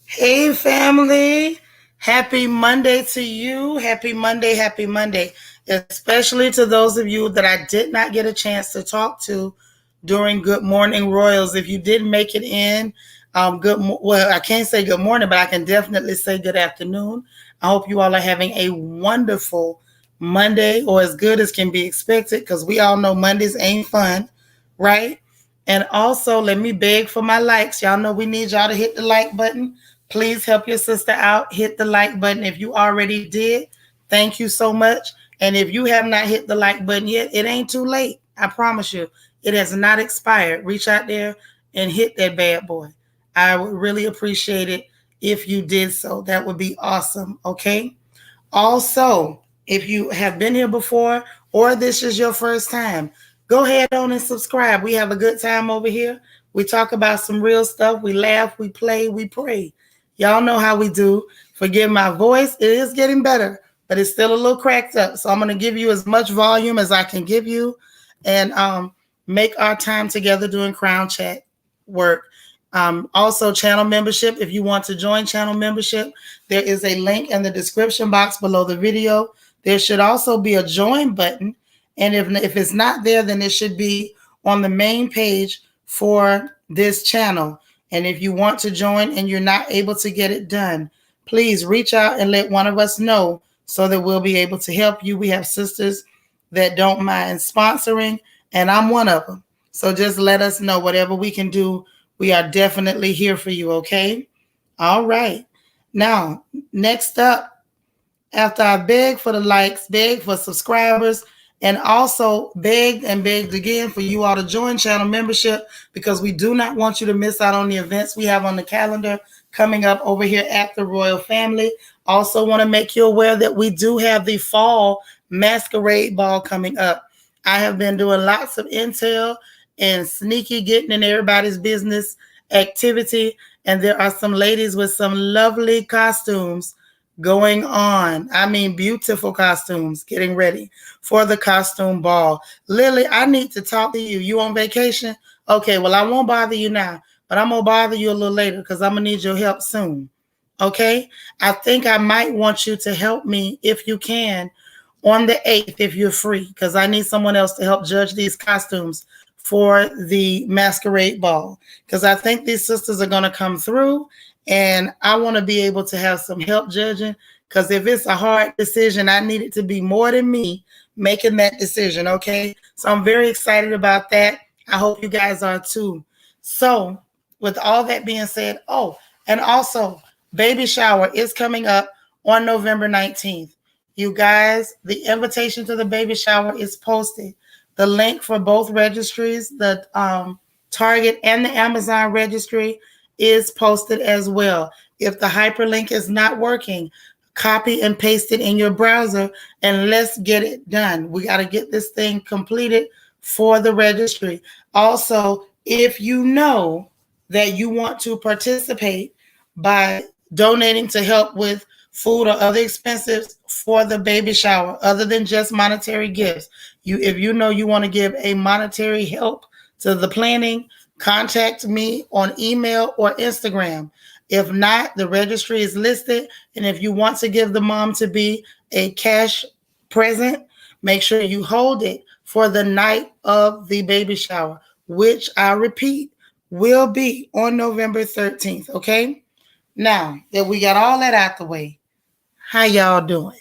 Hey, family. Happy Monday to you. Happy Monday. Happy Monday. Especially to those of you that I did not get a chance to talk to during Good Morning Royals. If you did make it in, well, I can't say good morning, but I can definitely say good afternoon. I hope you all are having a wonderful Monday, or as good as can be expected, because we all know Mondays ain't fun, right? And also, let me beg for my likes. Y'all know we need y'all to hit the like button. Please help your sister out. Hit the like button. If you already did, thank you so much. And if you have not hit the like button yet, it ain't too late. I promise you, it has not expired. Reach out there and hit that bad boy. I would really appreciate it if you did so. That would be awesome. Okay. Also, if you have been here before or this is your first time, go ahead on and subscribe. We have a good time over here. We talk about some real stuff. We laugh, we play, we pray. Y'all know how we do. Forgive my voice. It is getting better, but it's still a little cracked up. So I'm going to give you as much volume as I can give you and make our time together doing Crown Chat work. Also, channel membership. If you want to join channel membership, there is a link in the description box below the video. There should also be a join button. And if it's not there, then it should be on the main page for this channel. And if you want to join and you're not able to get it done, please reach out and let one of us know so that we'll be able to help you. We have sisters that don't mind sponsoring, and I'm one of them. So just let us know whatever we can do. We are definitely here for you, okay? All right. Now, next up, after I begged for the likes, begged for subscribers, and also begged and begged again for you all to join channel membership, because we do not want you to miss out on the events we have on the calendar coming up over here at the Royal Family. Also want to make you aware that we do have the fall masquerade ball coming up. I have been doing lots of intel and sneaky getting in everybody's business activity, and there are some ladies with some lovely costumes going on. I mean, beautiful costumes getting ready for the costume ball. Lily, I need to talk to you. You on vacation? Okay, well, I won't bother you now, but I'm going to bother you a little later because I'm going to need your help soon. Okay? I think I might want you to help me, if you can, on the 8th, if you're free, because I need someone else to help judge these costumes for the masquerade ball, because I think these sisters are going to come through. And I want to be able to have some help judging, because if it's a hard decision, I need it to be more than me making that decision, okay? So I'm very excited about that. I hope you guys are too. So with all that being said, and also baby shower is coming up on November 19th. You guys, the invitation to the baby shower is posted. The link for both registries, the Target and the Amazon registry, is posted as well. If the hyperlink is not working, copy and paste it in your browser and let's get it done. We got to get this thing completed for the registry. Also, if you know that you want to participate by donating to help with food or other expenses for the baby shower, other than just monetary gifts, if you know you want to give a monetary help to the planning, contact me on email or Instagram. If not, the registry is listed. And if you want to give the mom to be a cash present, make sure you hold it for the night of the baby shower, which I repeat will be on November 13th. Okay. Now that we got all that out the way, how y'all doing?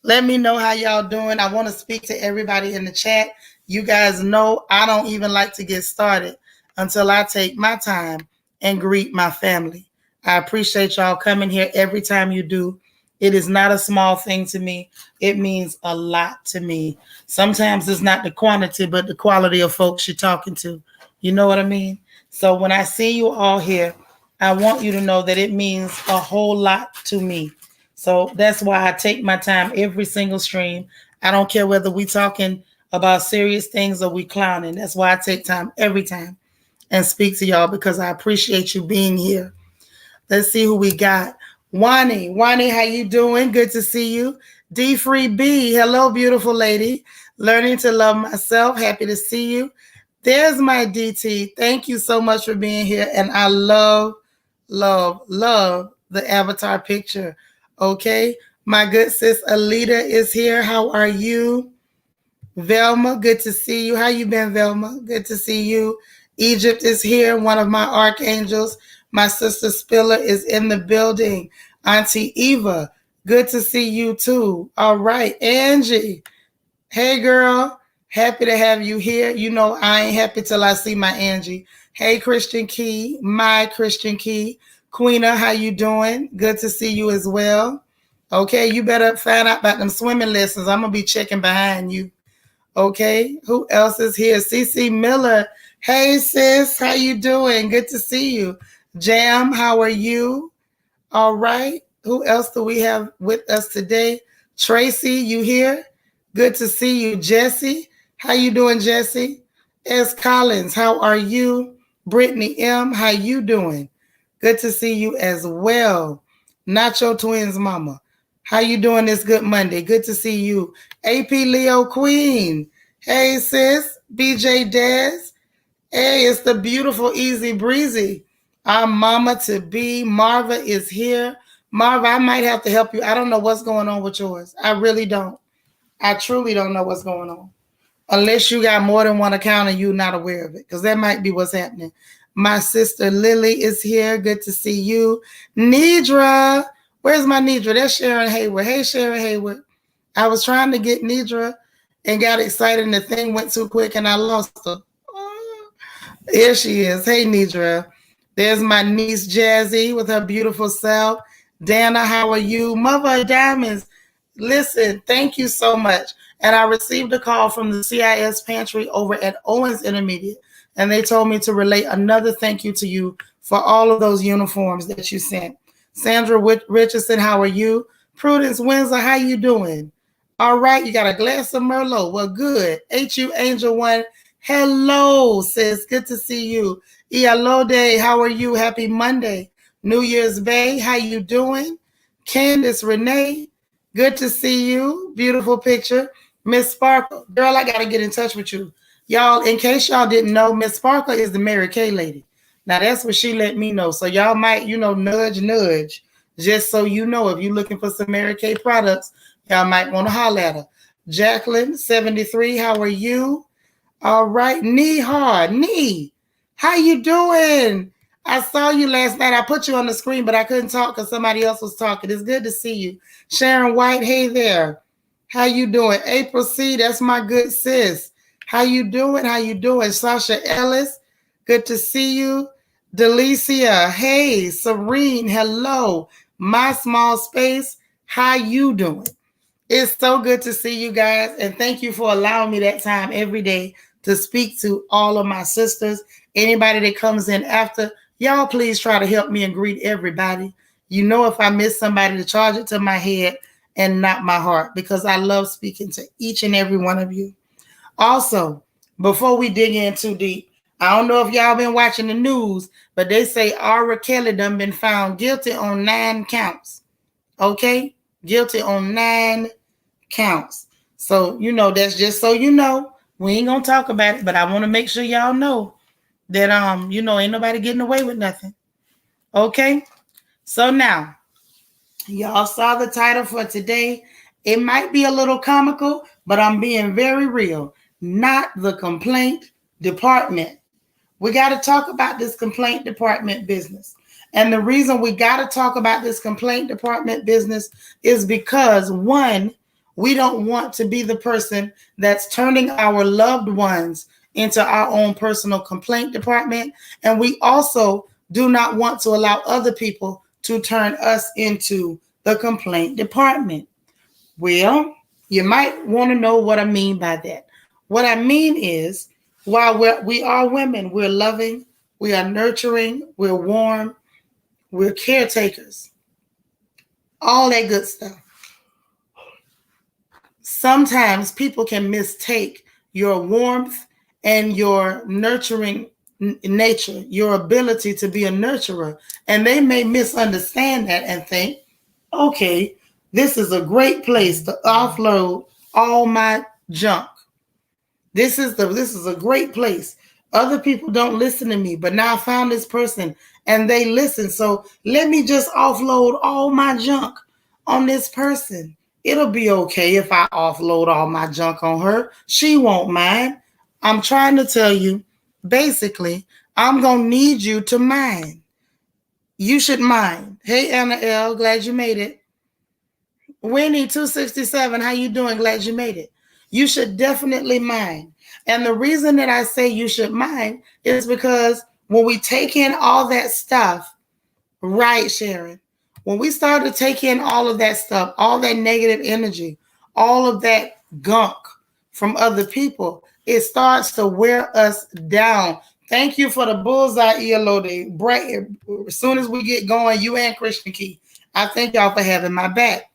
Let me know how y'all doing. I want to speak to everybody in the chat. You guys know I don't even like to get started until I take my time and greet my family. I appreciate y'all coming here every time you do. It is not a small thing to me. It means a lot to me. Sometimes it's not the quantity, but the quality of folks you're talking to. You know what I mean? So when I see you all here, I want you to know that it means a whole lot to me. So that's why I take my time every single stream. I don't care whether we talking about serious things or we clowning. That's why I take time every time and speak to y'all, because I appreciate you being here. Let's see who we got. Wani, how you doing? Good to see you. D Free B, hello, beautiful lady. Learning to love myself. Happy to see you. There's my DT. Thank you so much for being here. And I love love the avatar picture. Okay. My good sis Alita is here. How are you? Velma, good to see you. How you been, Velma? Good to see you. Egypt is here, one of my archangels. My sister Spiller is in the building. Auntie Eva, good to see you too. All right, Angie. Hey girl, happy to have you here. You know I ain't happy till I see my Angie. Hey Christian Key, my Christian Key. Queena, how you doing? Good to see you as well. Okay, you better find out about them swimming lessons. I'm gonna be checking behind you. Okay, who else is here? Cece Miller. Hey sis, how you doing? Good to see you. Jam, how are you? All right. Who else do we have with us today? Tracy, you here? Good to see you. Jesse, how you doing, Jesse? S. Collins, how are you? Brittany M, how you doing? Good to see you as well. Nacho Twins Mama, how you doing this good Monday? Good to see you. AP Leo Queen, hey sis. BJ Daz, hey, it's the beautiful Easy Breezy. Our mama to be. Marva is here. Marva, I might have to help you. I don't know what's going on with yours. I really don't. I truly don't know what's going on. Unless you got more than one account and you're not aware of it, because that might be what's happening. My sister Lily is here. Good to see you. Nidra. Where's my Nidra? That's Sharon Hayward. Hey, Sharon Hayward. I was trying to get Nidra and got excited and the thing went too quick and I lost her. Here she is. Hey, Nidra. There's my niece, Jazzy, with her beautiful self. Dana, how are you? Mother of Diamonds. Listen, thank you so much. And I received a call from the CIS pantry over at Owens Intermediate, and they told me to relay another thank you to you for all of those uniforms that you sent. Sandra Richardson, how are you? Prudence Windsor, how you doing? All right, you got a glass of Merlot. Well, good. HU Angel One, hello, sis. Good to see you. Ialode, how are you? Happy Monday. New Year's Bay, how you doing? Candace Renee, good to see you. Beautiful picture. Miss Sparkle, girl, I got to get in touch with you. Y'all, in case y'all didn't know, Miss Sparkle is the Mary Kay lady. Now, that's what she let me know. So y'all might, nudge, nudge. Just so you know, if you're looking for some Mary Kay products, y'all might want to holler at her. Jacqueline, 73, how are you? All right, Knee Hard. Knee, how you doing? I saw you last night. I put you on the screen, but I couldn't talk because somebody else was talking. It's good to see you. Sharon White, hey there. How you doing? April C, that's my good sis. How you doing? How you doing? Sasha Ellis, good to see you. Delicia, hey. Serene, hello. My Small Space, how you doing? It's so good to see you guys, and thank you for allowing me that time every day to speak to all of my sisters. Anybody that comes in after, y'all please try to help me and greet everybody. You know, if I miss somebody, to charge it to my head and not my heart, because I love speaking to each and every one of you. Also, before we dig in too deep, I don't know if y'all been watching the news, but they say R. Kelly done been found guilty on 9 counts. Okay? Guilty on 9 counts. So, that's just so you know. We ain't gonna talk about it, but I want to make sure y'all know that ain't nobody getting away with nothing. Okay? So now, y'all saw the title for today. It might be a little comical, but I'm being very real. Not the complaint department. We got to talk about this complaint department business. And the reason we got to talk about this complaint department business is because, one, we don't want to be the person that's turning our loved ones into our own personal complaint department. And we also do not want to allow other people to turn us into the complaint department. Well, you might want to know what I mean by that. What I mean is, while we are women, we're loving, we are nurturing, we're warm, we're caretakers, all that good stuff. Sometimes people can mistake your warmth and your nurturing nature, your ability to be a nurturer, and they may misunderstand that and think, okay, this is a great place to offload all my junk. This is a great place Other people don't listen to me, but now I found this person and they listen. So let me just offload all my junk on this person. It'll be okay if I offload all my junk on her. She won't mind. I'm trying to tell you, basically, I'm going to need you to mind. You should mind. Hey, Anna L., glad you made it. Winnie 267, how you doing? Glad you made it. You should definitely mind. And the reason that I say you should mind is because when we take in all that stuff, right, Sharon, when we start to take in all of that stuff, all that negative energy, all of that gunk from other people, it starts to wear us down. Thank you for the bullseye earload. As soon as we get going, you and Christian Key, I thank y'all for having my back.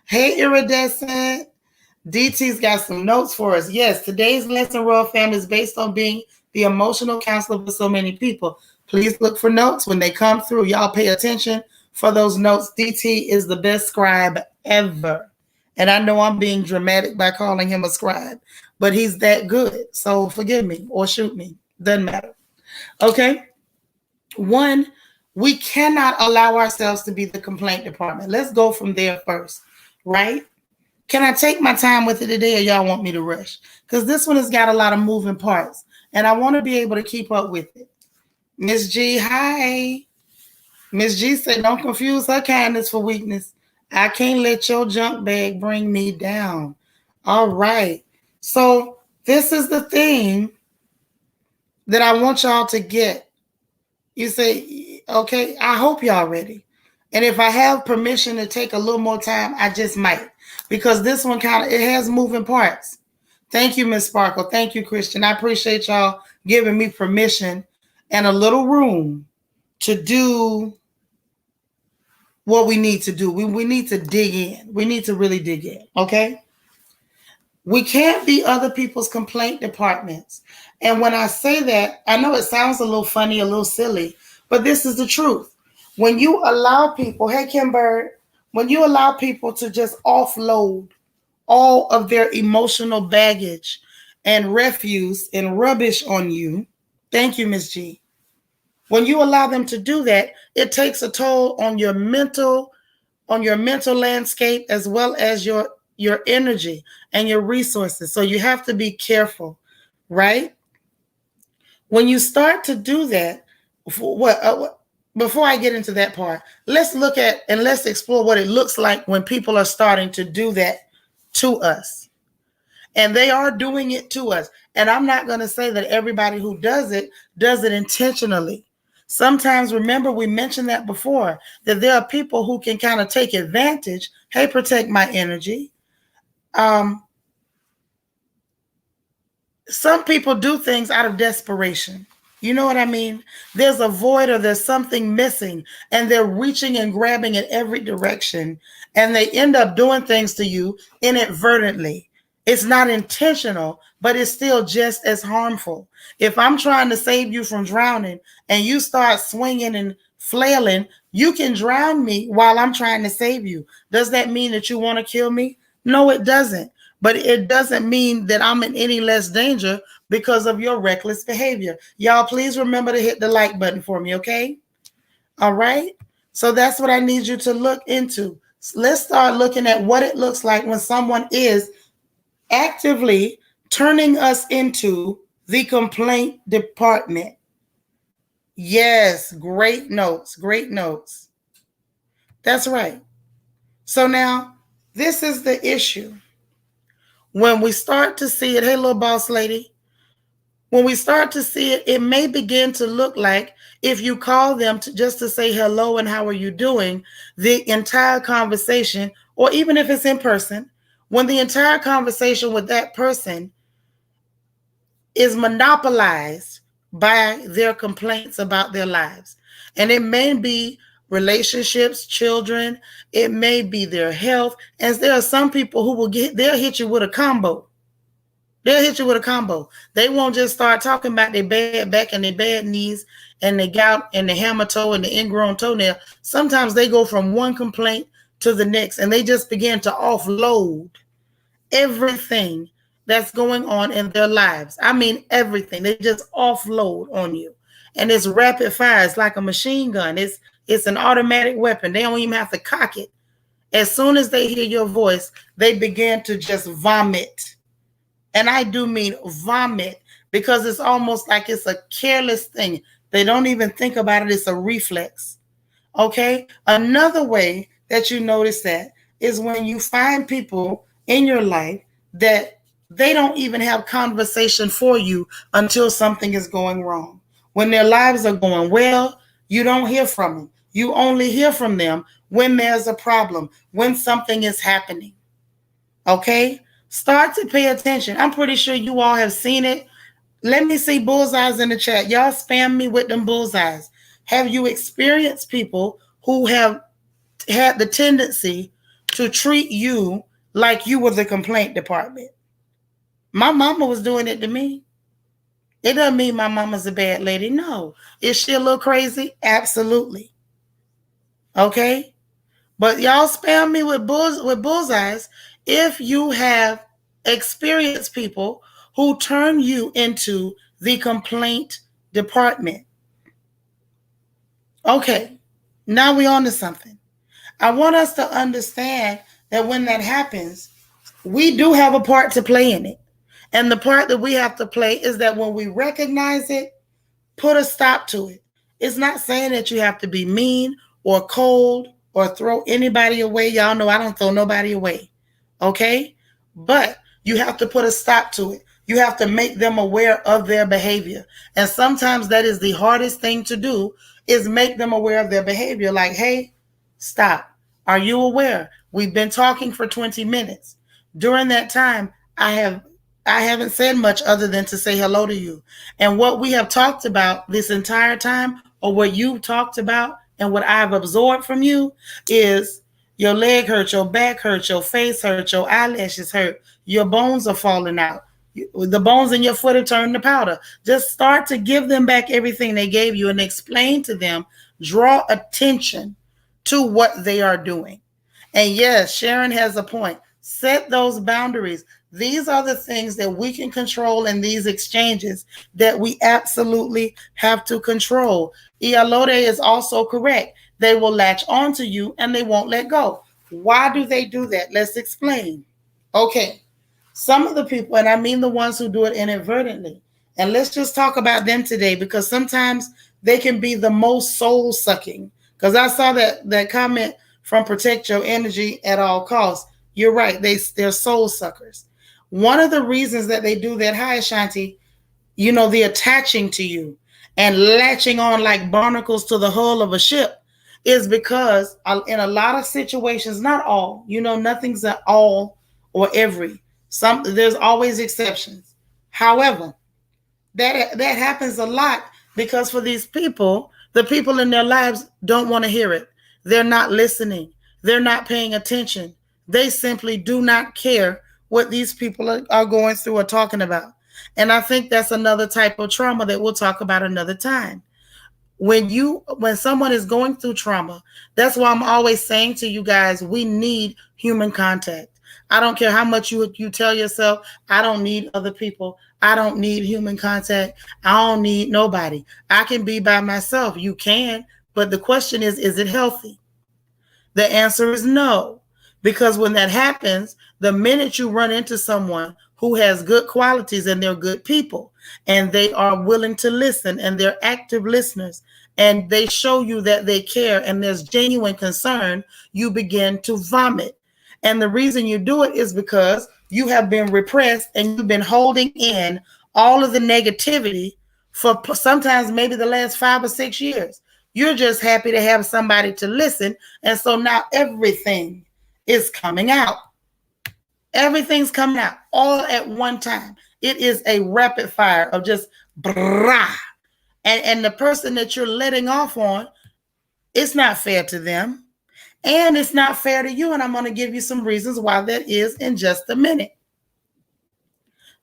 Hey, Iridescent. DT's got some notes for us. Yes, today's lesson, Royal Family, is based on being the emotional counselor for so many people. Please look for notes when they come through. Y'all pay attention for those notes. DT is the best scribe ever. And I know I'm being dramatic by calling him a scribe, but he's that good. So forgive me or shoot me. Doesn't matter. Okay. One, we cannot allow ourselves to be the complaint department. Let's go from there first, right? Can I take my time with it today or y'all want me to rush? Because this one has got a lot of moving parts and I want to be able to keep up with it. Miss G, hi. Miss G said, don't confuse her kindness for weakness. I can't let your junk bag bring me down. All right. So this is the thing that I want y'all to get. You say, okay, I hope y'all ready. And if I have permission to take a little more time, I just might. Because this one it has moving parts. Thank you, Miss Sparkle. Thank you, Christian. I appreciate y'all giving me permission and a little room to do what we need to do. We need to dig in. We need to really dig in, okay? We can't be other people's complaint departments. And when I say that, I know it sounds a little funny, a little silly, but this is the truth. When you allow people, hey, Kim Bird, when you allow people to just offload all of their emotional baggage and refuse and rubbish on you, thank you, Miss G. When you allow them to do that, it takes a toll on your mental landscape as well as your energy and your resources. So you have to be careful, right? When you start to do that, before I get into that part, let's look at and let's explore what it looks like when people are starting to do that to us. And they are doing it to us. And I'm not going to say that everybody who does it intentionally. Sometimes, remember, we mentioned that before, that there are people who can kind of take advantage. Hey, protect my energy. Some people do things out of desperation. You know what I mean? There's a void or there's something missing and they're reaching and grabbing in every direction and they end up doing things to you inadvertently. It's not intentional, but it's still just as harmful. If I'm trying to save you from drowning and you start swinging and flailing, you can drown me while I'm trying to save you. Does that mean that you want to kill me? No, it doesn't. But it doesn't mean that I'm in any less danger because of your reckless behavior. Y'all, please remember to hit the like button for me, okay? All right? So that's what I need you to look into. Let's start looking at what it looks like when someone is actively turning us into the complaint department. Yes, great notes, great notes. That's right. So now, this is the issue. When we start to see it, hey, little boss lady, when we start to see it, it may begin to look like if you call them just to say hello and how are you doing, the entire conversation, or even if it's in person, when the entire conversation with that person is monopolized by their complaints about their lives. And it may be relationships, children, it may be their health. And there are some people who they'll hit you with a combo. They'll hit you with a combo. They won't just start talking about their bad back and their bad knees and the gout and the hammer toe and the ingrown toenail. Sometimes they go from one complaint to the next and they just begin to offload everything that's going on in their lives. I mean, everything. They just offload on you. And it's rapid fire. It's like a machine gun. It's an automatic weapon. They don't even have to cock it. As soon as they hear your voice, they begin to just vomit. And I do mean vomit, because it's almost like it's a careless thing. They don't even think about it. It's a reflex. Okay? Another way that you notice that is when you find people in your life that they don't even have conversation for you until something is going wrong. When their lives are going well, you don't hear from them. You only hear from them when there's a problem, when something is happening. Okay? Start to pay attention. I'm pretty sure you all have seen it. Let me see bullseyes in the chat. Y'all spam me with them bullseyes. Have you experienced people who have had the tendency to treat you like you were the complaint department? My mama was doing it to me. It doesn't mean my mama's a bad lady. No. Is she a little crazy? Absolutely. Okay? But y'all spam me with bullseyes if you have experienced people who turn you into the complaint department. Okay, now we're on to something. I want us to understand that when that happens, we do have a part to play in it. And the part that we have to play is that when we recognize it, put a stop to it. It's not saying that you have to be mean or cold or throw anybody away. Y'all know I don't throw nobody away. Okay? But you have to put a stop to it. You have to make them aware of their behavior. And sometimes that is the hardest thing to do, is make them aware of their behavior. Like, hey, stop. Are you aware? We've been talking for 20 minutes. During that time, I haven't said much other than to say hello to you. And what we have talked about this entire time, or what you've talked about and what I've absorbed from you, is your leg hurt, your back hurt, your face hurt, your eyelashes hurt, your bones are falling out. The bones in your foot have turned to powder. Just start to give them back everything they gave you and explain to them, draw attention to what they are doing. And yes, Sharon has a point. Set those boundaries. These are the things that we can control in these exchanges that we absolutely have to control. Ialode is also correct. They will latch onto you and they won't let go. Why do they do that? Let's explain. Okay. Some of the people, and I mean the ones who do it inadvertently, and let's just talk about them today, because sometimes they can be the most soul sucking. Because I saw that comment from Protect Your Energy at All Costs. You're right. They're soul suckers. One of the reasons that they do that, hi Ashanti, the attaching to you and latching on like barnacles to the hull of a ship, is because in a lot of situations, not all, nothing's an all or every. There's always exceptions. However, that happens a lot because for these people, the people in their lives don't want to hear it. They're not listening. They're not paying attention. They simply do not care what these people are going through or talking about. And I think that's another type of trauma that we'll talk about another time. When someone is going through trauma, that's why I'm always saying to you guys, we need human contact. I don't care how much you tell yourself, I don't need other people. I don't need human contact. I don't need nobody. I can be by myself. You can, but the question is it healthy? The answer is no. Because when that happens, the minute you run into someone who has good qualities and they're good people and they are willing to listen and they're active listeners and they show you that they care and there's genuine concern, you begin to vomit. And the reason you do it is because you have been repressed and you've been holding in all of the negativity for sometimes maybe the last 5 or 6 years. You're just happy to have somebody to listen. And so now everything is coming out. Everything's coming out all at one time. It is a rapid fire of just brah. And the person that you're letting off on, it's not fair to them. And it's not fair to you. And I'm going to give you some reasons why that is in just a minute.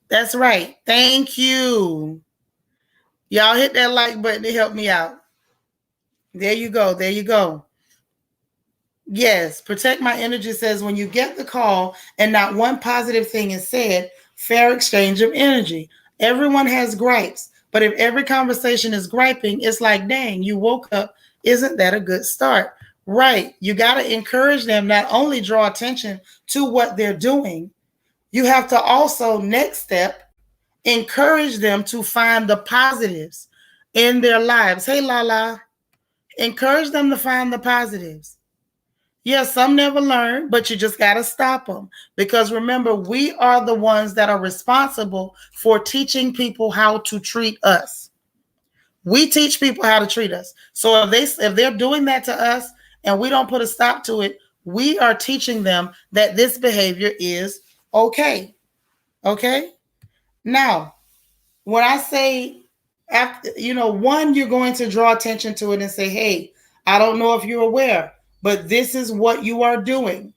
That's right. Thank you. Y'all hit that like button to help me out. There you go. There you go. Yes. Protect My Energy says when you get the call and not one positive thing is said, fair exchange of energy. Everyone has gripes, but if every conversation is griping, it's like, dang, you woke up. Isn't that a good start? Right. You got to encourage them, not only draw attention to what they're doing, you have to also, next step, encourage them to find the positives in their lives. Hey, Lala, encourage them to find the positives. Yes, some never learn, but you just got to stop them. Because remember, we are the ones that are responsible for teaching people how to treat us. We teach people how to treat us. So if they're doing that to us and we don't put a stop to it, we are teaching them that this behavior is okay. Okay? Now, when I say, after, one, you're going to draw attention to it and say, hey, I don't know if you're aware, but this is what you are doing.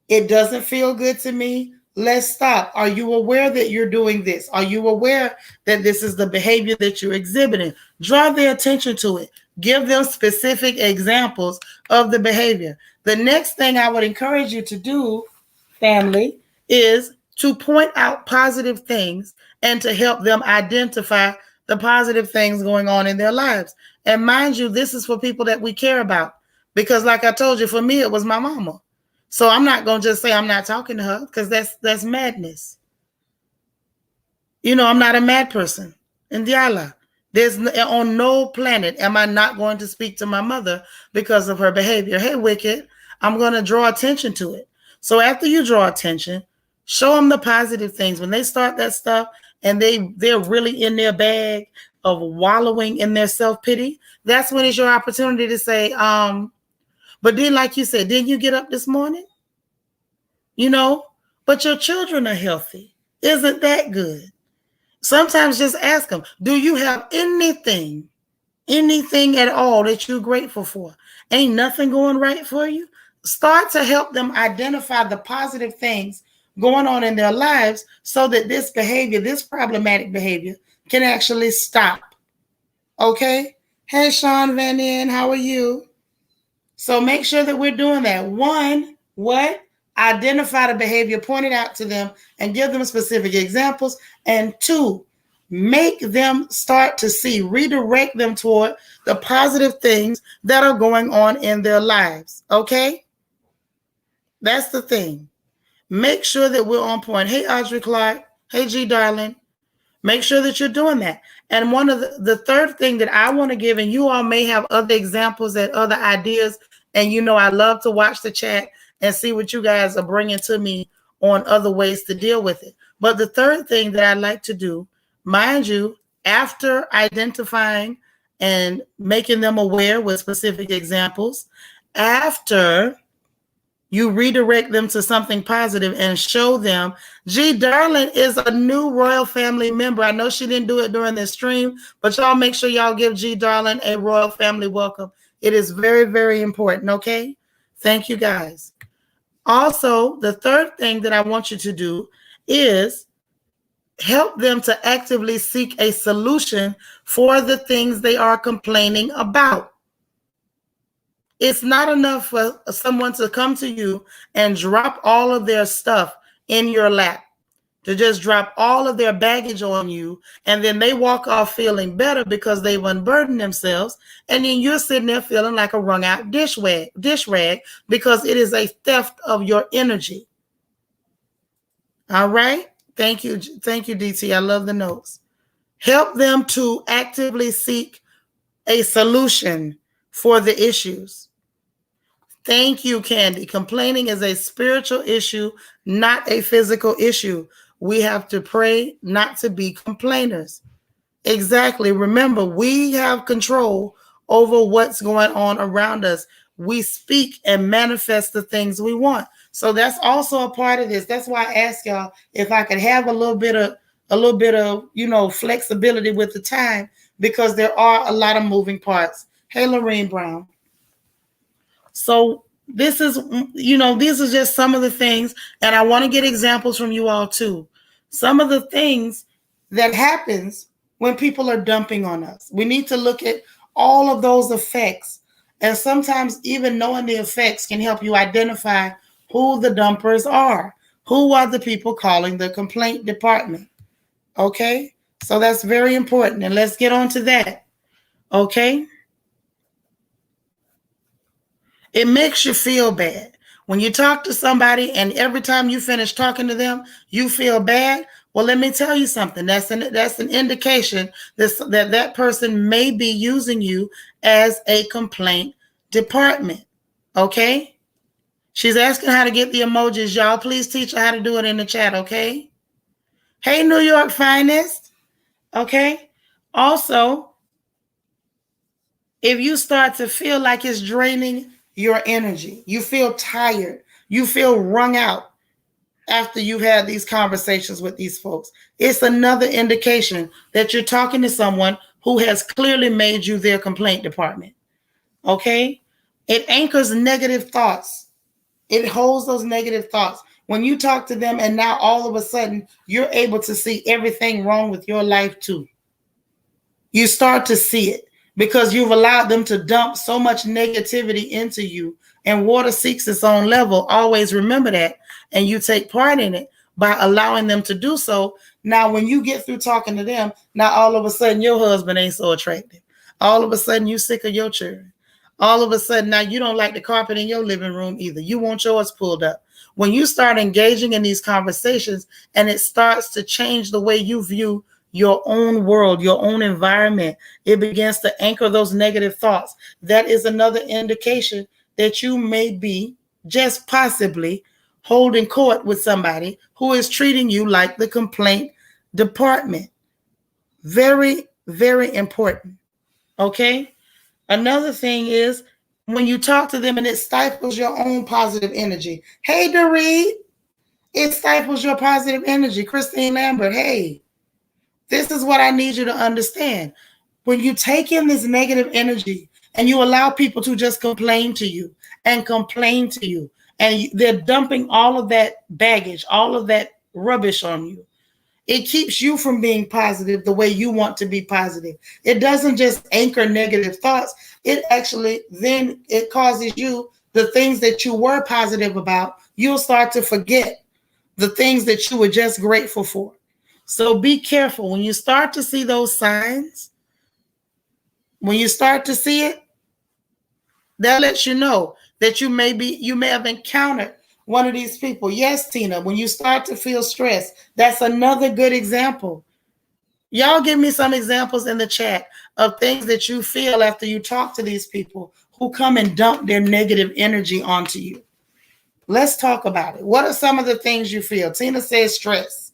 It doesn't feel good to me. Let's stop. Are you aware that you're doing this? Are you aware that this is the behavior that you're exhibiting? Draw their attention to it. Give them specific examples of the behavior. The next thing I would encourage you to do, family, is to point out positive things and to help them identify the positive things going on in their lives. And mind you, this is for people that we care about. Because like I told you, for me, it was my mama. So I'm not going to just say I'm not talking to her, because that's madness. I'm not a mad person. Indiala. There's on no planet am I not going to speak to my mother because of her behavior. Hey, Wicked, I'm going to draw attention to it. So after you draw attention, show them the positive things. When they start that stuff and they're really in their bag of wallowing in their self-pity, that's when it's your opportunity to say, but then, like you said, didn't you get up this morning? But your children are healthy. Isn't that good? Sometimes just ask them, do you have anything at all that you're grateful for? Ain't nothing going right for you? Start to help them identify the positive things going on in their lives so that this behavior, this problematic behavior, can actually stop. Okay? Hey, Sean Van In, how are you? So make sure that we're doing that. One, what? Identify the behavior, point it out to them, and give them specific examples. And two, make them start to see, redirect them toward the positive things that are going on in their lives. Okay? That's the thing. Make sure that we're on point. Hey, Audrey Clark. Hey, G, darling. Make sure that you're doing that. And one of the third thing that I want to give, and you all may have other examples and other ideas, and I love to watch the chat and see what you guys are bringing to me on other ways to deal with it. But the third thing that I'd like to do, mind you, after identifying and making them aware with specific examples, after you redirect them to something positive and show them. G Darling is a new Royal Family member. I know she didn't do it during this stream, but y'all make sure y'all give G Darling a Royal Family welcome. It is very, very important, okay? Thank you, guys. Also, the third thing that I want you to do is help them to actively seek a solution for the things they are complaining about. It's not enough for someone to come to you and drop all of their stuff in your lap, to just drop all of their baggage on you, and then they walk off feeling better because they've unburdened themselves, and then you're sitting there feeling like a wrung out dish rag because it is a theft of your energy. All right? Thank you, DT. I love the notes. Help them to actively seek a solution for the issues. Thank you, Candy. Complaining is a spiritual issue, not a physical issue. We have to pray not to be complainers. Exactly. Remember, we have control over what's going on around us. We speak and manifest the things we want. So that's also a part of this. That's why I asked y'all if I could have a little bit of flexibility with the time, because there are a lot of moving parts. Hey, Lorraine Brown. So this is, these are just some of the things, and I want to get examples from you all too. Some of the things that happens when people are dumping on us. We need to look at all of those effects, and sometimes even knowing the effects can help you identify who the dumpers are. Who are the people calling the complaint department? Okay, so that's very important, and let's get on to that. Okay, it makes you feel bad when you talk to somebody, and every time you finish talking to them, you feel bad. Well, let me tell you something. That's an indication that person may be using you as a complaint department. Okay. She's asking how to get the emojis. Y'all, please teach her how to do it in the chat. Okay. Hey, New York finest. Okay. Also, if you start to feel like it's draining your energy, you feel tired, you feel wrung out after you've had these conversations with these folks, it's another indication that you're talking to someone who has clearly made you their complaint department. Okay? It anchors negative thoughts. It holds those negative thoughts. When you talk to them and now all of a sudden you're able to see everything wrong with your life too. You start to see it because you've allowed them to dump so much negativity into you, and water seeks its own level. Always remember that. And you take part in it by allowing them to do so. Now, when you get through talking to them, now all of a sudden your husband ain't so attractive. All of a sudden you sick of your children. All of a sudden now you don't like the carpet in your living room either. You want yours pulled up. When you start engaging in these conversations and it starts to change the way you view your own world, your own environment, it begins to anchor those negative thoughts. That is another indication that you may be just possibly holding court with somebody who is treating you like the complaint department. Very, very important. Okay? Another thing is when you talk to them and it stifles your own positive energy. Hey, Dorit, it stifles your positive energy. Christine Lambert, hey, this is what I need you to understand. When you take in this negative energy and you allow people to just complain to you, and they're dumping all of that baggage, all of that rubbish on you, it keeps you from being positive the way you want to be positive. It doesn't just anchor negative thoughts. It actually then it causes you the things that you were positive about. You'll start to forget the things that you were just grateful for. So be careful when you start to see those signs. When you start to see it, that lets you know that you may have encountered one of these people. Yes, Tina, when you start to feel stress, that's another good example. Y'all give me some examples in the chat of things that you feel after you talk to these people who come and dump their negative energy onto you. Let's talk about it. What are some of the things you feel? Tina says stress.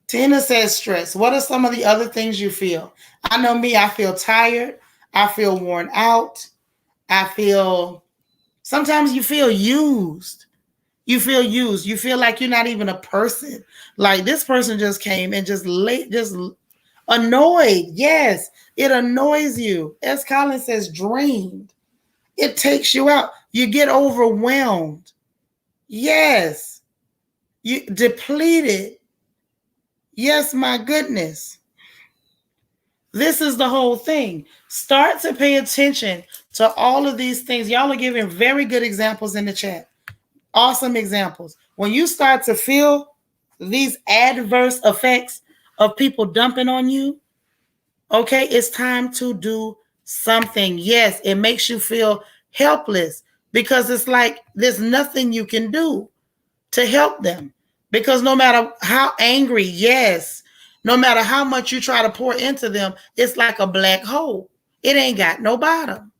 Tina says stress. What are some of the other things you feel? I know me, I feel tired. I feel worn out. Sometimes you feel used. You feel used. You feel like you're not even a person. Like this person just came and just annoyed. Yes, it annoys you. As Colin says, drained. It takes you out. You get overwhelmed. Yes. You depleted. Yes, my goodness. This is the whole thing. Start to pay attention to all of these things. Y'all are giving very good examples in the chat. Awesome examples. When you start to feel these adverse effects of people dumping on you, okay, it's time to do something. Yes, it makes you feel helpless because it's like there's nothing you can do to help them. Because no matter how angry, yes, no matter how much you try to pour into them, it's like a black hole. It ain't got no bottom.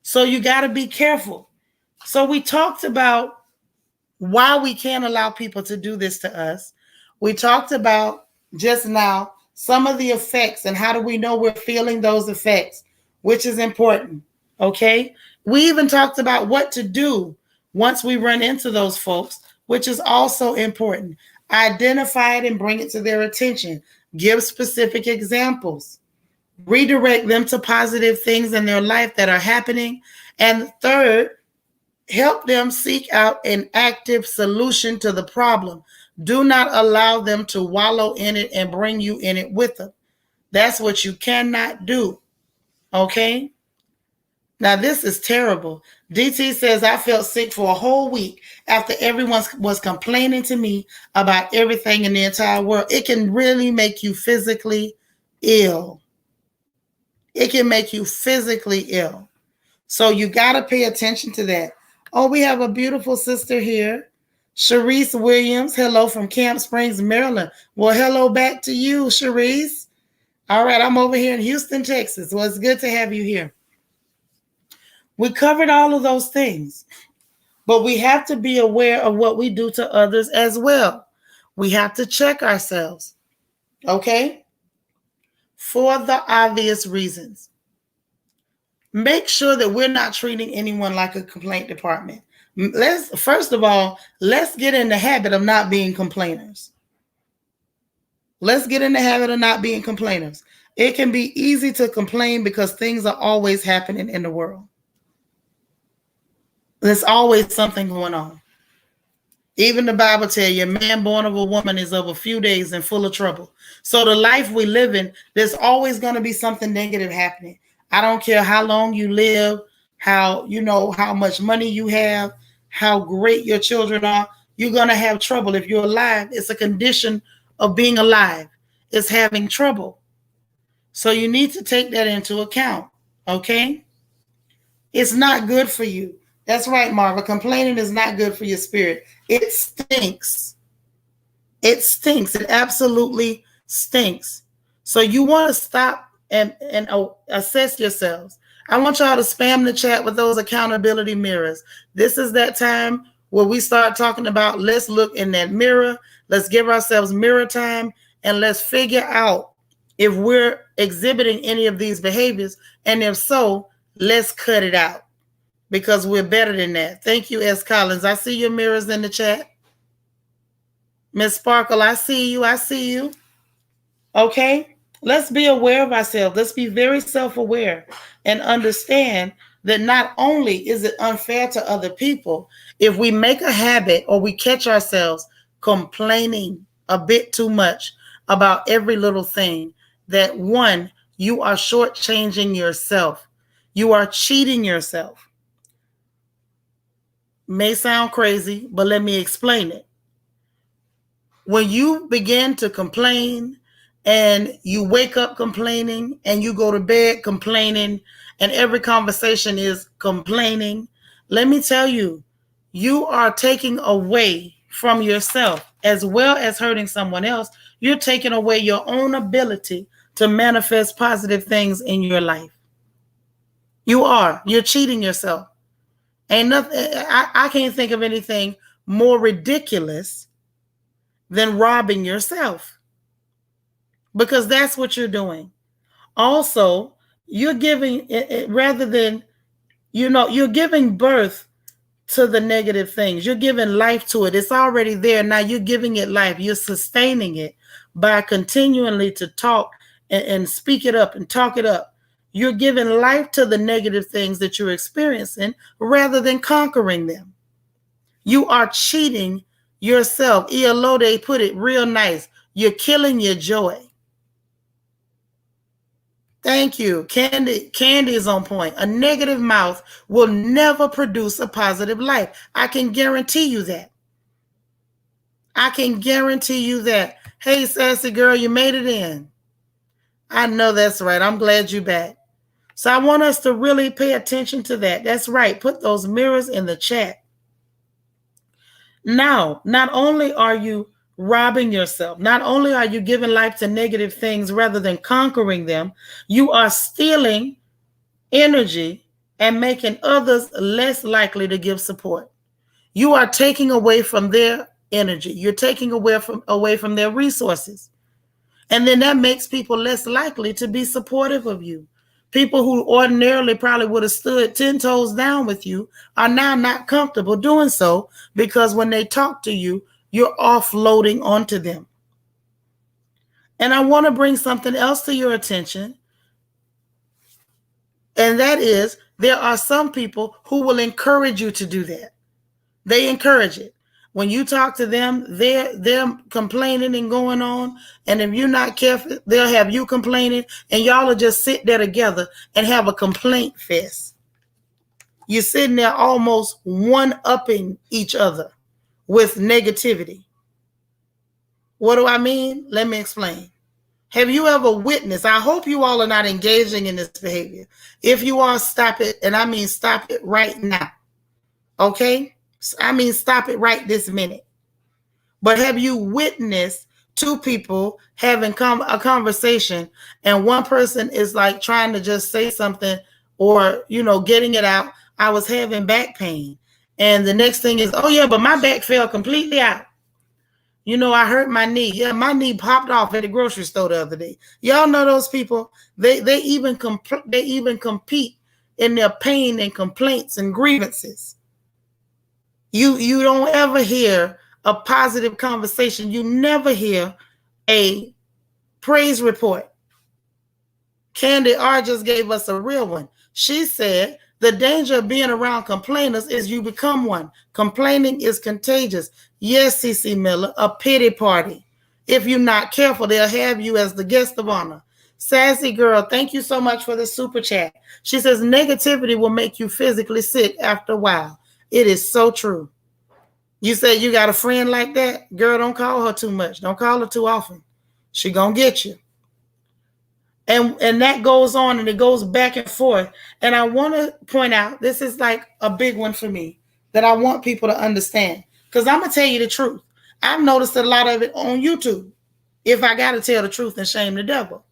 So you got to be careful. So we talked about why we can't allow people to do this to us. We talked about just now some of the effects and how do we know we're feeling those effects, which is important. Okay. We even talked about what to do once we run into those folks, which is also important. Identify it and bring it to their attention. Give specific examples. Redirect them to positive things in their life that are happening. And third, help them seek out an active solution to the problem. Do not allow them to wallow in it and bring you in it with them. That's what you cannot do. Okay? Now, this is terrible. DT says, I felt sick for a whole week after everyone was complaining to me about everything in the entire world. It can really make you physically ill. It can make you physically ill. So you got to pay attention to that. Oh, we have a beautiful sister here. Sharice Williams. Hello from Camp Springs, Maryland. Well, hello back to you, Sharice. All right, I'm over here in Houston, Texas. Well, it's good to have you here. We covered all of those things, but we have to be aware of what we do to others as well. We have to check ourselves, okay? For the obvious reasons. Make sure that we're not treating anyone like a complaint department. First of all, let's get in the habit of not being complainers. Let's get in the habit of not being complainers. It can be easy to complain because things are always happening in the world. There's always something going on. Even the Bible tells you, a man born of a woman is of a few days and full of trouble. So the life we live in, there's always going to be something negative happening. I don't care how long you live, how much money you have, how great your children are. You're going to have trouble. If you're alive, it's a condition of being alive. It's having trouble. So you need to take that into account, okay? It's not good for you. That's right, Marva. Complaining is not good for your spirit. It stinks. It stinks. It absolutely stinks. So you want to stop and assess yourselves. I want y'all to spam the chat with those accountability mirrors. This is that time where we start talking about, let's look in that mirror. Let's give ourselves mirror time, and let's figure out if we're exhibiting any of these behaviors. And if so, let's cut it out, because we're better than that. Thank you, S. Collins. I see your mirrors in the chat. Miss Sparkle, I see you. I see you. Okay? Let's be aware of ourselves. Let's be very self-aware and understand that not only is it unfair to other people, if we make a habit or we catch ourselves complaining a bit too much about every little thing, that one, you are shortchanging yourself. You are cheating yourself. May sound crazy, but let me explain it. When you begin to complain and you wake up complaining and you go to bed complaining and every conversation is complaining, let me tell you, you are taking away from yourself as well as hurting someone else. You're taking away your own ability to manifest positive things in your life. You are. You're cheating yourself. Ain't nothing. I can't think of anything more ridiculous than robbing yourself, because that's what you're doing. Also, you're giving, rather than, you're giving birth to the negative things. You're giving life to it. It's already there. Now you're giving it life. You're sustaining it by continually to talk and speak it up and talk it up. You're giving life to the negative things that you're experiencing rather than conquering them. You are cheating yourself. Iolode put it real nice. You're killing your joy. Thank you. Candy is on point. A negative mouth will never produce a positive life. I can guarantee you that. I can guarantee you that. Hey, sassy girl, you made it in. I know that's right. I'm glad you're back. So I want us to really pay attention to that. That's right. Put those mirrors in the chat. Now, not only are you robbing yourself, not only are you giving life to negative things rather than conquering them, you are stealing energy and making others less likely to give support. You are taking away from their energy. You're taking away from their resources. And then that makes people less likely to be supportive of you. People who ordinarily probably would have stood 10 toes down with you are now not comfortable doing so, because when they talk to you, you're offloading onto them. And I want to bring something else to your attention. And that is, there are some people who will encourage you to do that. They encourage it. When you talk to them, they're complaining and going on. And if you're not careful, they'll have you complaining, and y'all will just sit there together and have a complaint fest. You're sitting there almost one-upping each other with negativity. What do I mean? Let me explain. Have you ever witnessed? I hope you all are not engaging in this behavior. If you are, stop it. And I mean, stop it right now. Okay? I mean, stop it right this minute. But have you witnessed two people having a conversation and one person is like trying to just say something or, getting it out? I was having back pain. And the next thing is, oh yeah, but my back fell completely out. I hurt my knee. Yeah, my knee popped off at the grocery store the other day. Y'all know those people. They even compete in their pain and complaints and grievances. You don't ever hear a positive conversation. You never hear a praise report. Candy R just gave us a real one. She said, the danger of being around complainers is you become one. Complaining is contagious. Yes, CC Miller, a pity party. If you're not careful, they'll have you as the guest of honor. Sassy Girl, thank you so much for the super chat. She says, negativity will make you physically sick after a while. It is so true. You say you got a friend like that? Girl, don't call her too much. Don't call her too often. She gonna get you. And that goes on and it goes back and forth. And I want to point out, this is like a big one for me that I want people to understand. Because I'm going to tell you the truth. I've noticed a lot of it on YouTube. If I got to tell the truth and shame the devil.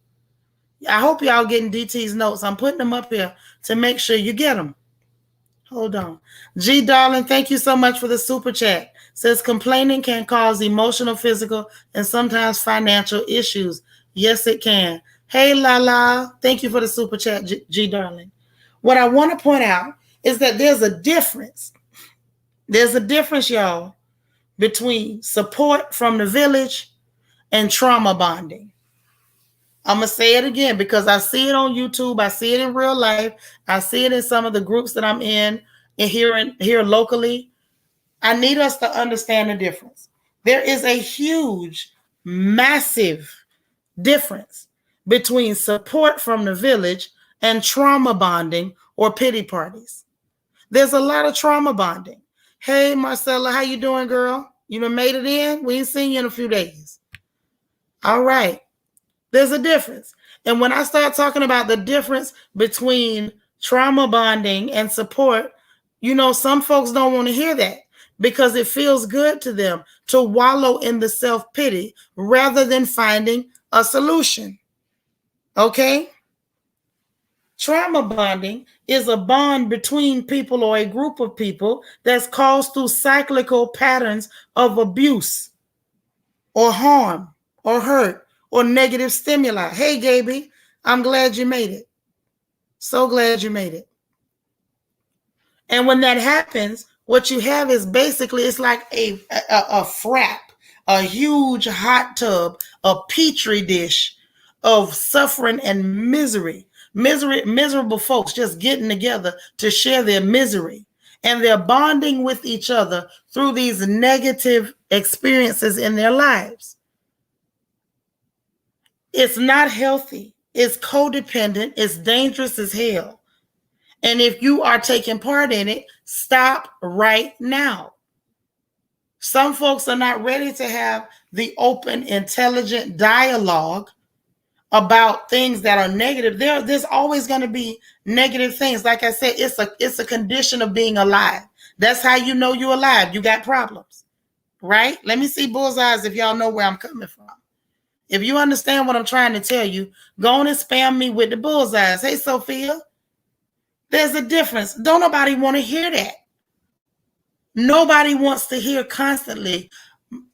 I hope y'all getting DT's notes. I'm putting them up here to make sure you get them. Hold on. G Darling, thank you so much for the super chat. Says complaining can cause emotional, physical, and sometimes financial issues. Yes, it can. Hey, Lala, thank you for the super chat, G Darling. What I want to point out is that there's a difference. There's a difference, y'all, between support from the village and trauma bonding. I'm going to say it again because I see it on YouTube. I see it in real life. I see it in some of the groups that I'm in and here locally. I need us to understand the difference. There is a huge, massive difference between support from the village and trauma bonding or pity parties. There's a lot of trauma bonding. Hey, Marcella, how you doing, girl? You done made it in? We ain't seen you in a few days. All right. There's a difference. And when I start talking about the difference between trauma bonding and support, some folks don't want to hear that because it feels good to them to wallow in the self-pity rather than finding a solution. Okay? Trauma bonding is a bond between people or a group of people that's caused through cyclical patterns of abuse or harm or hurt or negative stimuli. Hey, Gaby, I'm glad you made it. So glad you made it. And when that happens, what you have is basically, it's like a frap, a huge hot tub, a petri dish of suffering and misery. Miserable folks just getting together to share their misery. And they're bonding with each other through these negative experiences in their lives. It's not healthy. It's codependent. It's dangerous as hell. And if you are taking part in it, stop right now. Some folks are not ready to have the open, intelligent dialogue about things that are negative. There's always going to be negative things. Like I said, it's a condition of being alive. That's how you know you're alive. You got problems, right? Let me see bullseyes if y'all know where I'm coming from. If you understand what I'm trying to tell you, go on and spam me with the bullseyes. Hey, Sophia, there's a difference. Don't nobody want to hear that. Nobody wants to hear constantly,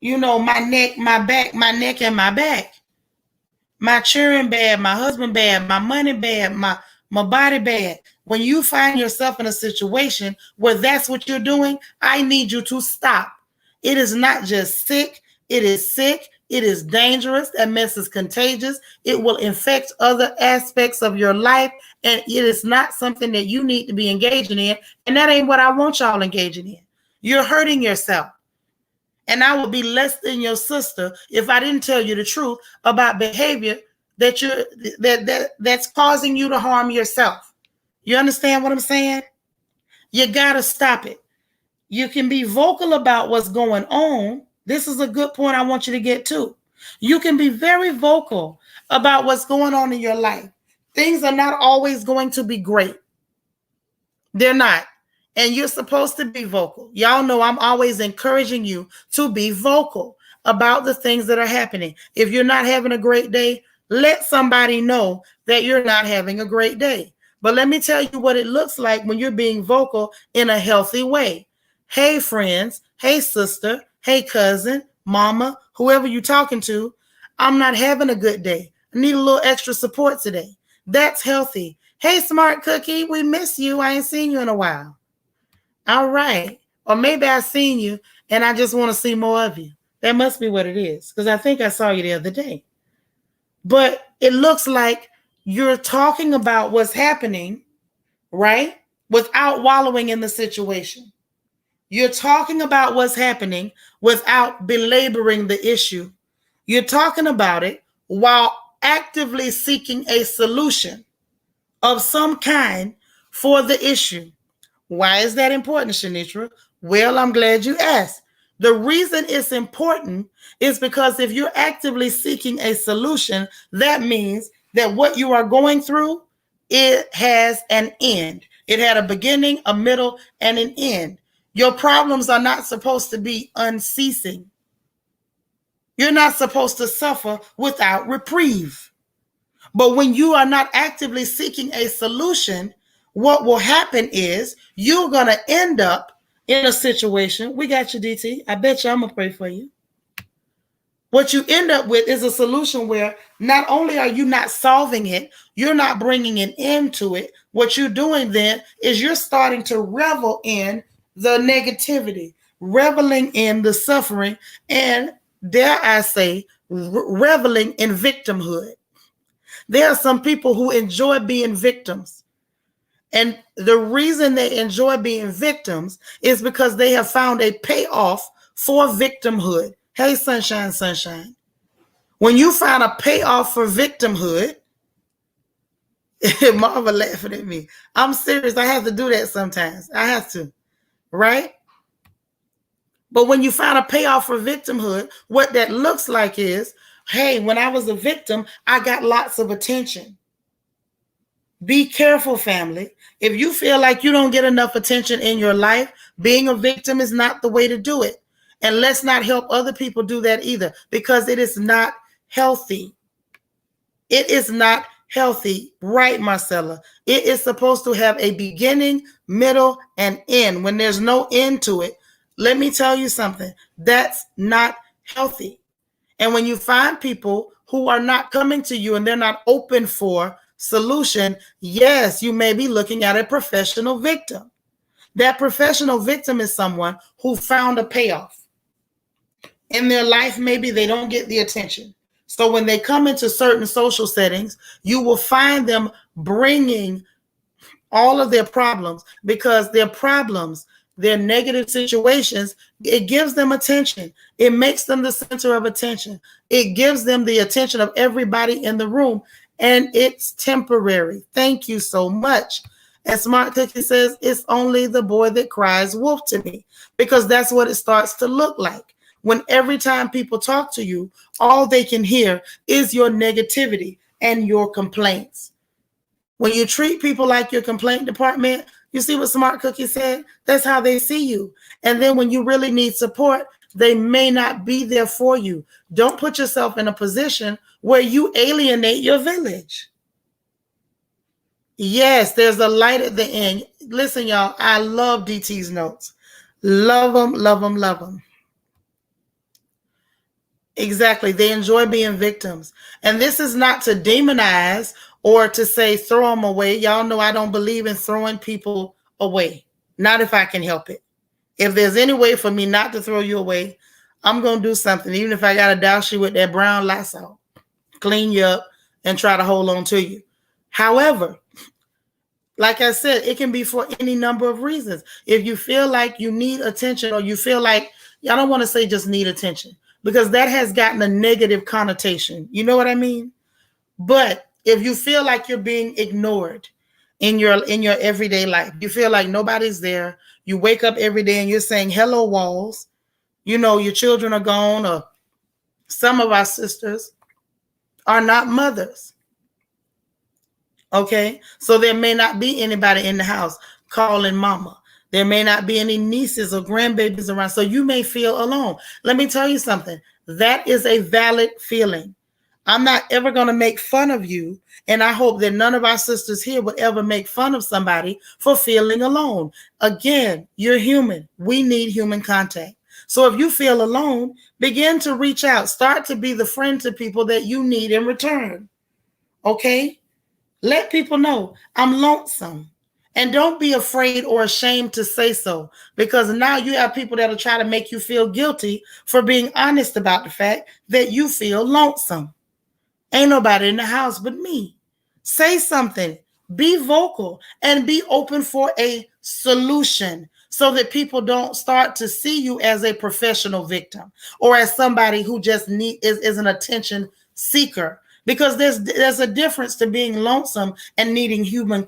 my neck, my back, my neck and my back. My children bad, my husband bad, my money bad, my body bad. When you find yourself in a situation where that's what you're doing, I need you to stop. It is not just sick. It is sick. It is dangerous. That mess is contagious. It will infect other aspects of your life. And it is not something that you need to be engaging in. And that ain't what I want y'all engaging in. You're hurting yourself. And I would be less than your sister if I didn't tell you the truth about behavior that's causing you to harm yourself. You understand what I'm saying? You got to stop it. You can be vocal about what's going on. This is a good point I want you to get to. You can be very vocal about what's going on in your life. Things are not always going to be great. They're not. And you're supposed to be vocal. Y'all know I'm always encouraging you to be vocal about the things that are happening. If you're not having a great day, let somebody know that you're not having a great day. But let me tell you what it looks like when you're being vocal in a healthy way. Hey, friends. Hey, sister. Hey, cousin, mama, whoever you're talking to. I'm not having a good day. I need a little extra support today. That's healthy. Hey, smart cookie, we miss you. I ain't seen you in a while. All right. Or maybe I've seen you and I just want to see more of you. That must be what it is, because I think I saw you the other day. But it looks like you're talking about what's happening, right? Without wallowing in the situation. You're talking about what's happening without belaboring the issue. You're talking about it while actively seeking a solution of some kind for the issue. Why is that important, Seanitra? Well, I'm glad you asked. The reason it's important is because if you're actively seeking a solution, that means that what you are going through, it has an end. It had a beginning, a middle, and an end. Your problems are not supposed to be unceasing. You're not supposed to suffer without reprieve. But when you are not actively seeking a solution, what will happen is you're going to end up in a situation. We got you, DT. I bet you I'm going to pray for you. What you end up with is a solution where not only are you not solving it, you're not bringing an end to it. What you're doing then is you're starting to revel in the negativity, reveling in the suffering, and dare I say, reveling in victimhood. There are some people who enjoy being victims. And the reason they enjoy being victims is because they have found a payoff for victimhood. Hey, sunshine, sunshine. When you find a payoff for victimhood, Marva laughing at me. I'm serious. I have to do that sometimes. I have to, right? But when you find a payoff for victimhood, what that looks like is, hey, when I was a victim, I got lots of attention. Be careful, family. If you feel like you don't get enough attention in your life, being a victim is not the way to do it. And let's not help other people do that either, because it is not healthy. It is not healthy, right, Marcella? It is supposed to have a beginning, middle, and end. When there's no end to it, let me tell you something. That's not healthy. And when you find people who are not coming to you and they're not open for solution, yes, you may be looking at a professional victim. That professional victim is someone who found a payoff. In their life, maybe they don't get the attention. So when they come into certain social settings, you will find them bringing all of their problems, because their problems, their negative situations, it gives them attention. It makes them the center of attention. It gives them the attention of everybody in the room, and it's temporary. Thank you so much. And Smart Cookie says, it's only the boy that cries wolf to me, because that's what it starts to look like. When every time people talk to you, all they can hear is your negativity and your complaints. When you treat people like your complaint department, you see what Smart Cookie said? That's how they see you. And then when you really need support, they may not be there for you. Don't put yourself in a position where you alienate your village. Yes, there's a light at the end. Listen, y'all, I love DT's notes. Love them, love them, love them. Exactly. They enjoy being victims. And this is not to demonize or to say throw them away. Y'all know I don't believe in throwing people away. Not if I can help it. If there's any way for me not to throw you away, I'm going to do something. Even if I got to douse you with that brown Lysol, clean you up and try to hold on to you. However, like I said, it can be for any number of reasons. If you feel like you need attention, or you feel like, I don't want to say just need attention, because that has gotten a negative connotation. You know what I mean? But if you feel like you're being ignored, in your everyday life? You feel like nobody's there. You wake up every day and you're saying hello walls. You know, your children are gone, or some of our sisters are not mothers. Okay, so there may not be anybody in the house calling mama. There may not be any nieces or grandbabies around, so you may feel alone. Let me tell you something. That is a valid feeling. I'm not ever going to make fun of you, and I hope that none of our sisters here would ever make fun of somebody for feeling alone. Again, you're human. We need human contact. So if you feel alone, begin to reach out. Start to be the friend to people that you need in return. Okay? Let people know I'm lonesome. And don't be afraid or ashamed to say so, because now you have people that'll try to make you feel guilty for being honest about the fact that you feel lonesome. Ain't nobody in the house but me. Say something. Be vocal and be open for a solution so that people don't start to see you as a professional victim or as somebody who just is an attention seeker. Because there's a difference to being lonesome and needing human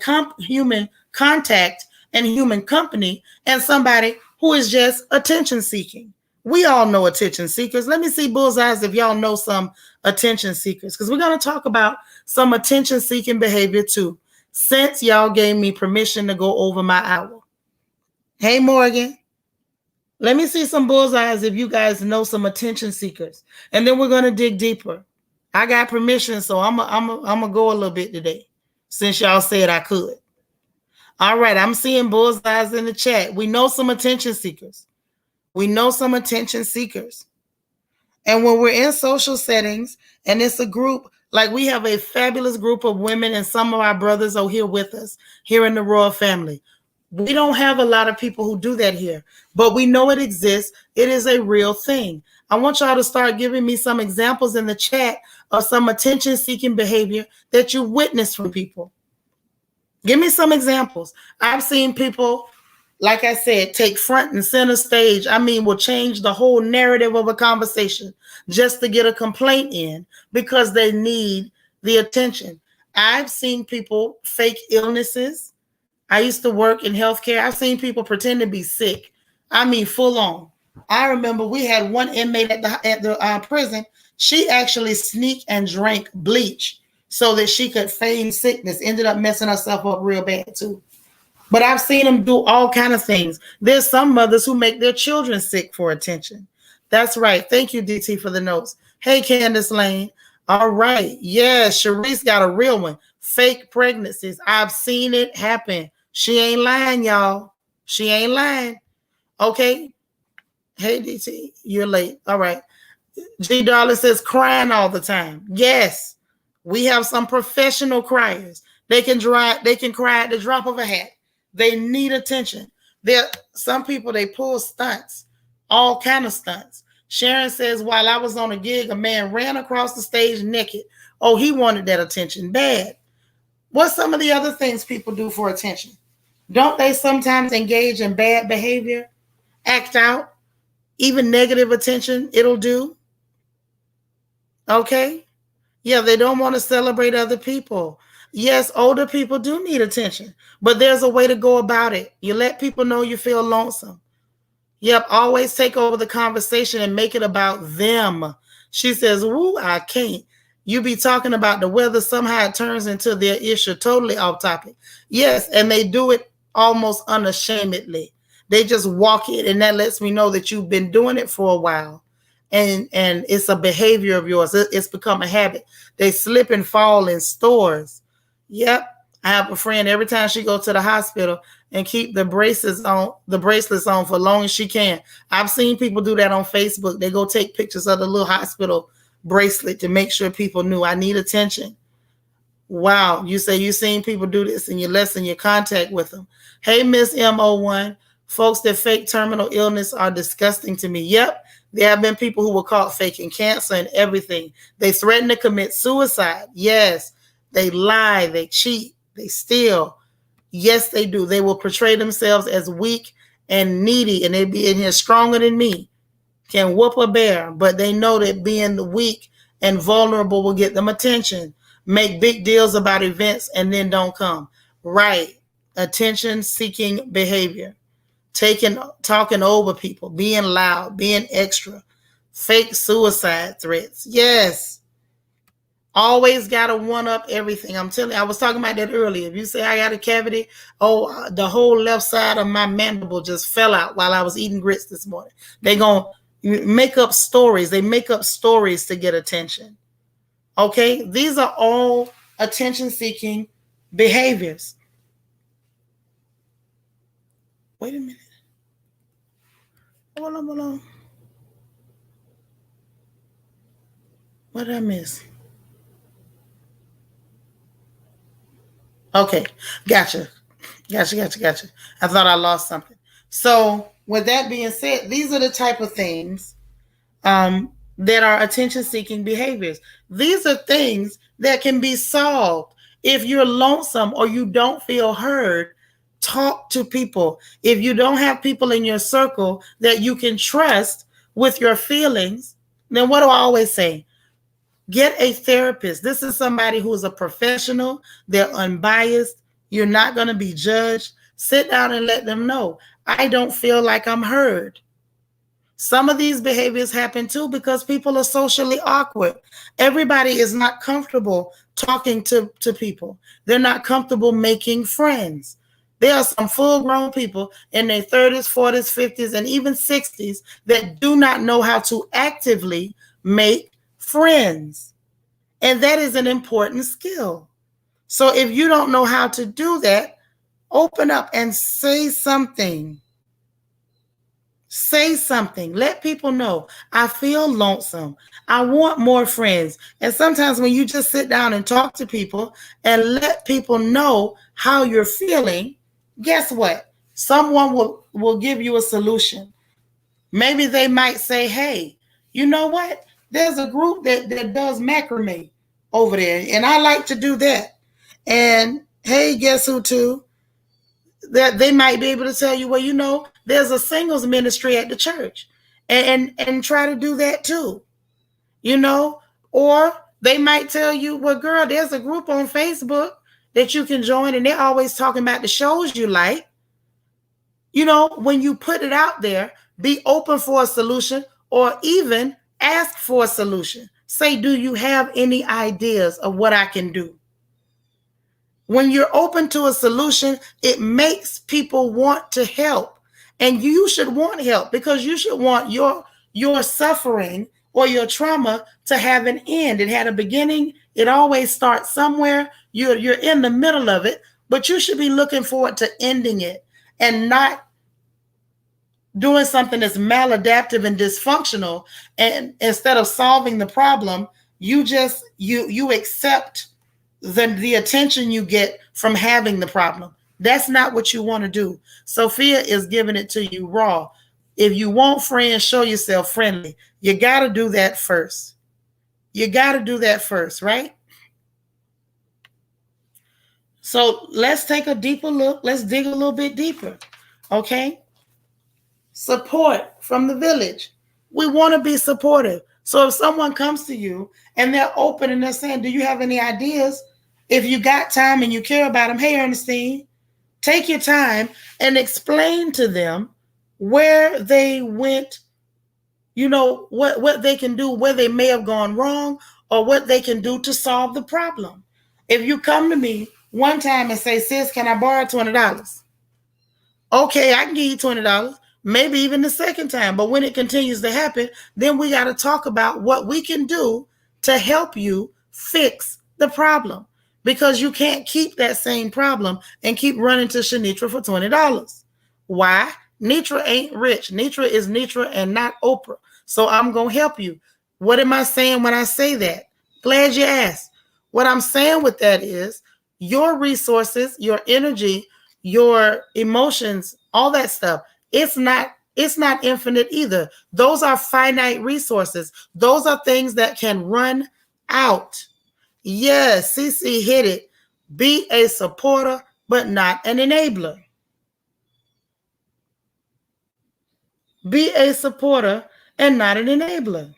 contact and human company, and somebody who is just attention seeking. We all know attention seekers. Let me see bullseyes if y'all know some attention seekers, because we're going to talk about some attention seeking behavior too, since y'all gave me permission to go over my hour. Hey, Morgan. Let me see some bullseyes if you guys know some attention seekers, and then we're going to dig deeper. I got permission, so I'm gonna go a little bit today, since y'all said I could. All right, I'm seeing bullseyes in the chat. We know some attention seekers. We know some attention seekers. And when we're in social settings and it's a group, like we have a fabulous group of women, and some of our brothers are here with us here in the royal family. We don't have a lot of people who do that here, but we know it exists. It is a real thing. I want y'all to start giving me some examples in the chat of some attention-seeking behavior that you witnessed from people. Give me some examples. I've seen people, like I said, take front and center stage. I mean, will change the whole narrative of a conversation just to get a complaint in because they need the attention. I've seen people fake illnesses. I used to work in healthcare. I've seen people pretend to be sick. I mean, full on. I remember we had one inmate at the prison. She actually sneaked and drank bleach so that she could feign sickness. Ended up messing herself up real bad too. But I've seen them do all kinds of things. There's some mothers who make their children sick for attention. That's right. Thank you, DT, for the notes. Hey, Candace Lane. All right. Yeah, Sharice got a real one. Fake pregnancies. I've seen it happen. She ain't lying, y'all. She ain't lying. Okay. Hey, DT, you're late. All right. G Darling says crying all the time. Yes. We have some professional criers. They can cry at the drop of a hat. They need attention. Some people, they pull stunts, all kind of stunts. Sharon says, while I was on a gig, a man ran across the stage naked. Oh, he wanted that attention bad. What's some of the other things people do for attention? Don't they sometimes engage in bad behavior, act out, even negative attention it'll do? Okay. Yeah, they don't want to celebrate other people. Yes, older people do need attention, but there's a way to go about it. You let people know you feel lonesome. Yep, always take over the conversation and make it about them. She says, woo, I can't. You be talking about the weather, somehow it turns into their issue, totally off topic. Yes, and they do it almost unashamedly. They just walk it, and that lets me know that you've been doing it for a while. And it's a behavior of yours. It's become a habit. They slip and fall in stores. Yep. I have a friend, every time she goes to the hospital and keep the bracelets on for as long as she can. I've seen people do that on Facebook. They go take pictures of the little hospital bracelet to make sure people knew I need attention. Wow. You say you've seen people do this and you lessen your contact with them. Hey, Miss M01, folks that fake terminal illness are disgusting to me. Yep. There have been people who were caught faking cancer and everything. They threaten to commit suicide. Yes. They lie. They cheat. They steal. Yes, they do. They will portray themselves as weak and needy, and they be in here stronger than me, can whoop a bear, but they know that being weak and vulnerable will get them attention. Make big deals about events and then don't come. Right. Attention seeking behavior. Talking over people, being loud, being extra, fake suicide threats. Yes. Always got to one up everything. I'm telling you, I was talking about that earlier. If you say I got a cavity, the whole left side of my mandible just fell out while I was eating grits this morning. They going to make up stories. They make up stories to get attention. Okay? These are all attention seeking behaviors. Wait a minute. Hold on. What did I miss? Okay, gotcha. I thought I lost something. So, with that being said, these are the type of things that are attention seeking behaviors. These are things that can be solved. If you're lonesome or you don't feel heard, talk to people. If you don't have people in your circle that you can trust with your feelings, then what do I always say? Get a therapist. This is somebody who is a professional. They're unbiased. You're not going to be judged. Sit down and let them know, I don't feel like I'm heard. Some of these behaviors happen too because people are socially awkward. Everybody is not comfortable talking to people. They're not comfortable making friends. There are some full-grown people in their 30s, 40s, 50s, and even 60s that do not know how to actively make friends. And that is an important skill. So if you don't know how to do that, open up and say something. Say something. Let people know, I feel lonesome. I want more friends. And sometimes when you just sit down and talk to people and let people know how you're feeling, guess what? Someone will give you a solution. Maybe they might say, hey, you know what? There's a group that does macrame over there, and I like to do that. And hey, guess who too? That they might be able to tell you, well, you know, there's a singles ministry at the church, and try to do that too, you know. Or they might tell you, well, girl, there's a group on Facebook that you can join, and they're always talking about the shows you like. You know, when you put it out there, be open for a solution, or even ask for a solution. Say, do you have any ideas of what I can do? When you're open to a solution, it makes people want to help. And you should want help because you should want your suffering or your trauma to have an end. It had a beginning. It always starts somewhere. You're in the middle of it, but you should be looking forward to ending it and not doing something that's maladaptive and dysfunctional. And instead of solving the problem, you accept the attention you get from having the problem. That's not what you want to do. Sophia is giving it to you raw. If you want friends, show yourself friendly. You got to do that first. Right? So let's take a deeper look. Let's dig a little bit deeper. Okay? Support from the village. We want to be supportive. So if someone comes to you and they're open and they're saying, do you have any ideas? If you got time and you care about them, hey, Ernestine, take your time and explain to them where they went, you know, what they can do, where they may have gone wrong, or what they can do to solve the problem. If you come to me one time and say, sis, can I borrow $20? Okay, I can give you $20, maybe even the second time. But when it continues to happen, then we got to talk about what we can do to help you fix the problem. Because you can't keep that same problem and keep running to Seanitra for $20. Why? Nitra ain't rich. Nitra is Nitra and not Oprah. So I'm going to help you. What am I saying when I say that? Glad you asked. What I'm saying with that is your resources, your energy, your emotions, all that stuff, it's not infinite either. Those are finite resources. Those are things that can run out. Yes, CC hit it. Be a supporter, but not an enabler. Be a supporter and not an enabler.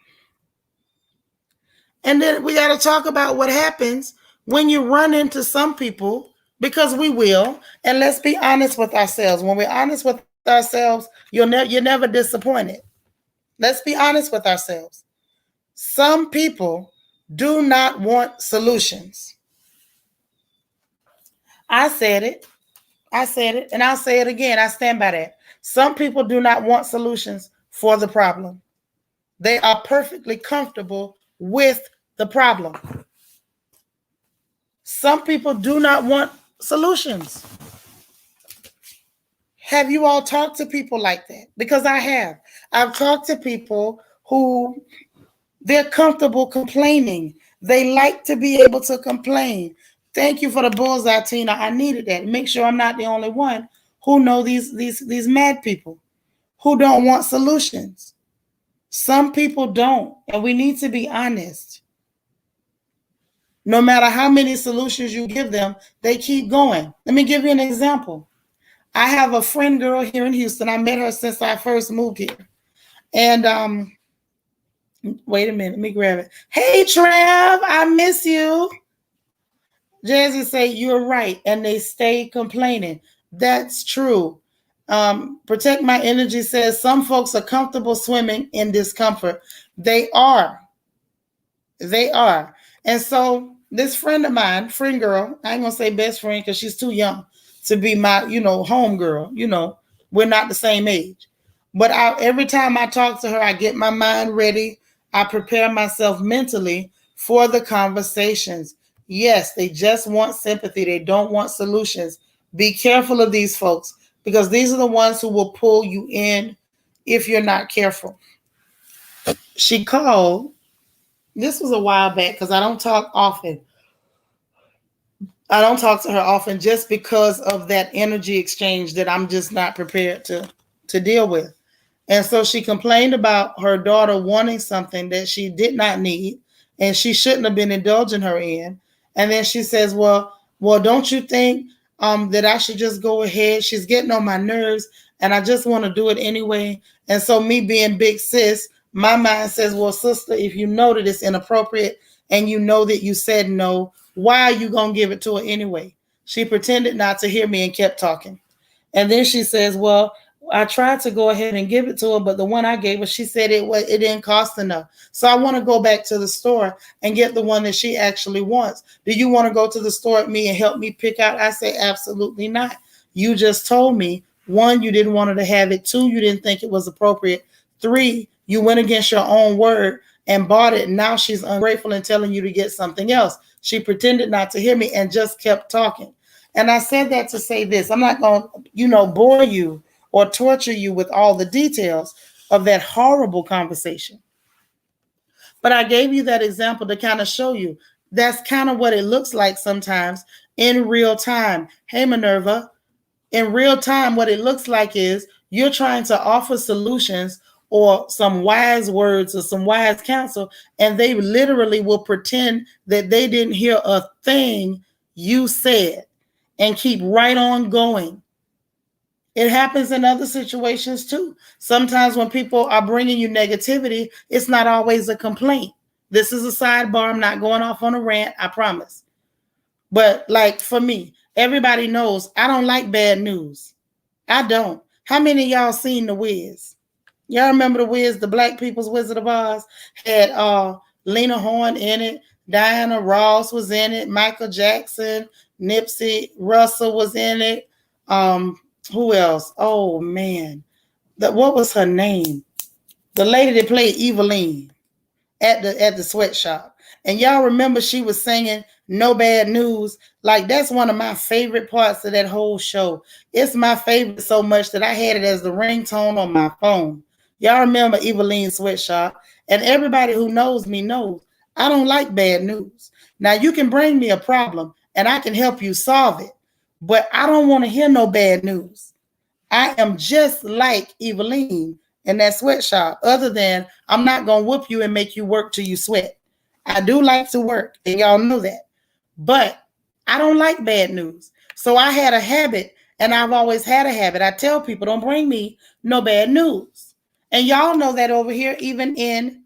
And then we got to talk about what happens when you run into some people Because we will. And let's be honest with ourselves. When we're honest with ourselves, you're never disappointed. Let's be honest with ourselves. Some people do not want solutions. I said it. I said it. And I'll say it again. I stand by that. Some people do not want solutions for the problem. They are perfectly comfortable with the problem. Some people do not want solutions. Have you all talked to people like that? Because I have. I've talked to people who they're comfortable complaining. They like to be able to complain. Thank you for the bullseye, Tina. I needed that. Make sure I'm not the only one who know these mad people who don't want solutions. Some people don't, and we need to be honest. No matter how many solutions you give them, they keep going. Let me give you an example. I have a friend girl here in Houston. I met her since I first moved here. And wait a minute, let me grab it. Hey Trav, I miss you. Jazzy say you're right, and they stay complaining. That's true. Protect My Energy says some folks are comfortable swimming in discomfort. They are. They are. And so this friend of mine, friend girl, I ain't gonna say best friend because she's too young to be my, home girl. We're not the same age. But every time I talk to her, I get my mind ready. I prepare myself mentally for the conversations. Yes, they just want sympathy. They don't want solutions. Be careful of these folks because these are the ones who will pull you in if you're not careful. She called. This was a while back because I don't talk often. I don't talk to her often just because of that energy exchange that I'm just not prepared to deal with. And so she complained about her daughter wanting something that she did not need and she shouldn't have been indulging her in. And then she says, well, don't you think that I should just go ahead? She's getting on my nerves and I just want to do it anyway. And so me being big sis, my mind says, well, sister, if you know that it's inappropriate and you know that you said no, why are you going to give it to her anyway? She pretended not to hear me and kept talking. And then she says, well, I tried to go ahead and give it to her, but the one I gave her, she said it didn't cost enough. So I want to go back to the store and get the one that she actually wants. Do you want to go to the store with me and help me pick out? I say, absolutely not. You just told me, 1, you didn't want her to have it. 2, you didn't think it was appropriate. 3, you went against your own word and bought it. Now she's ungrateful and telling you to get something else. She pretended not to hear me and just kept talking. And I said that to say this. I'm not going to, bore you or torture you with all the details of that horrible conversation. But I gave you that example to kind of show you that's kind of what it looks like sometimes in real time. Hey, Minerva, in real time, what it looks like is you're trying to offer solutions or some wise words or some wise counsel, and they literally will pretend that they didn't hear a thing you said and keep right on going. It happens in other situations too. Sometimes when people are bringing you negativity, it's not always a complaint. This is a sidebar. I'm not going off on a rant, I promise. But like for me, everybody knows I don't like bad news. I don't. How many of y'all seen The Wiz? Y'all remember The Wiz, the Black People's Wizard of Oz? Had Lena Horne in it. Diana Ross was in it. Michael Jackson, Nipsey Russell was in it. Who else? Oh man, what was her name? The lady that played Eveline at the sweatshop. And y'all remember she was singing "No Bad News." Like that's one of my favorite parts of that whole show. It's my favorite so much that I had it as the ringtone on my phone. Y'all remember Eveline Sweatshop? And everybody who knows me knows I don't like bad news. Now you can bring me a problem and I can help you solve it, but I don't want to hear no bad news. I am just like Eveline in that sweatshop, other than I'm not going to whoop you and make you work till you sweat. I do like to work, and y'all know that. But I don't like bad news. So I had a habit, and I've always had a habit. I tell people, don't bring me no bad news. And y'all know that over here, even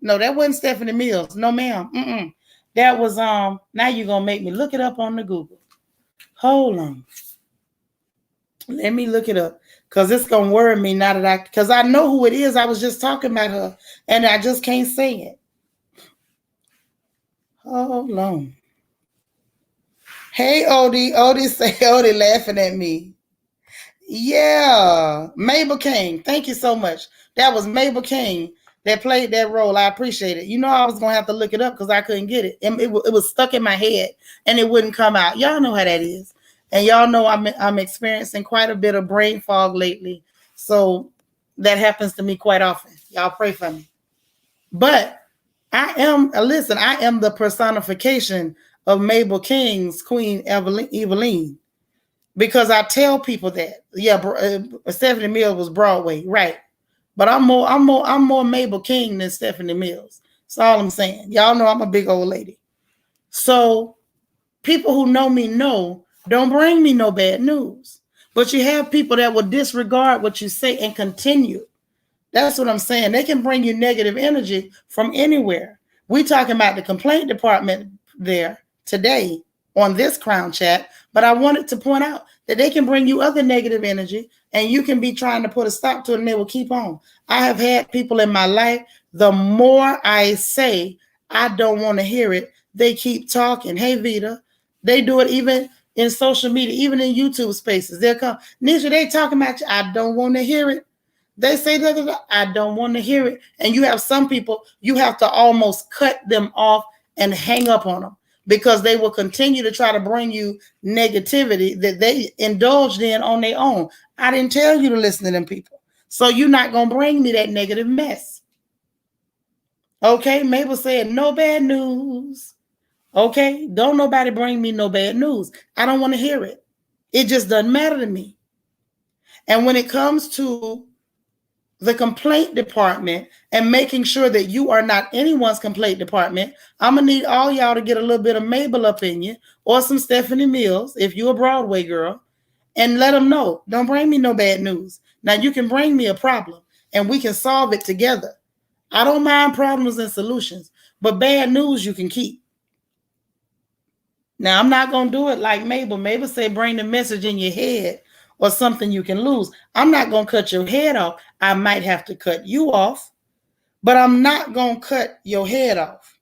no, that wasn't Stephanie Mills. No, ma'am. That was, now you're going to make me look it up on the Google. Hold on. Let me look it up. Because it's going to worry me now that because I know who it is. I was just talking about her. And I just can't say it. Hold on. Hey, Odie. Odie say, Odie laughing at me. Yeah. Mabel King. Thank you so much. That was Mabel King that played that role. I appreciate it. You know, I was going to have to look it up because I couldn't get it. It was stuck in my head and it wouldn't come out. Y'all know how that is. And y'all know I'm experiencing quite a bit of brain fog lately. So that happens to me quite often. Y'all pray for me. But I am the personification of Mabel King's Queen Eveline. Because I tell people that, Stephanie Mills was Broadway, right? But I'm more Mabel King than Stephanie Mills. That's all I'm saying. Y'all know I'm a big old lady. So people who know me know, don't bring me no bad news. But you have people that will disregard what you say and continue. That's what I'm saying. They can bring you negative energy from anywhere. We talking about the complaint department there today on this Crown Chat, but I wanted to point out that they can bring you other negative energy and you can be trying to put a stop to it and they will keep on. I have had people in my life, the more I say, I don't want to hear it, they keep talking. Hey, Vita, they do it even in social media, even in YouTube spaces. They'll come, Nisha, they talking about you. I don't want to hear it. They say that I don't want to hear it. And you have some people, you have to almost cut them off and hang up on them because they will continue to try to bring you negativity that they indulged in on their own. I didn't tell you to listen to them people. So you're not going to bring me that negative mess. Okay, Mabel said, no bad news. Okay, don't nobody bring me no bad news. I don't want to hear it. It just doesn't matter to me. And when it comes to the complaint department and making sure that you are not anyone's complaint department, I'm going to need all y'all to get a little bit of Mabel up in you or some Stephanie Mills, if you're a Broadway girl, and let them know, don't bring me no bad news. Now, you can bring me a problem and we can solve it together. I don't mind problems and solutions, but bad news you can keep. Now, I'm not going to do it like Mabel. Mabel said bring the message in your head or something you can lose. I'm not going to cut your head off. I might have to cut you off, but I'm not going to cut your head off.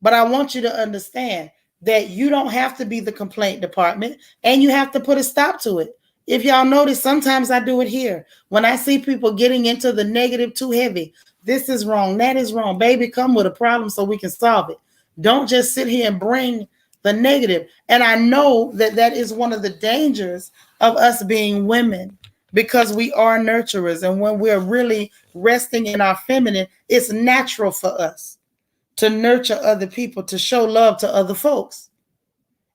But I want you to understand that you don't have to be the complaint department and you have to put a stop to it. If y'all notice, sometimes I do it here. When I see people getting into the negative too heavy, this is wrong, that is wrong. Baby, come with a problem so we can solve it. Don't just sit here and bring the negative. And I know that that is one of the dangers of us being women, because we are nurturers. And when we're really resting in our feminine, it's natural for us to nurture other people, to show love to other folks.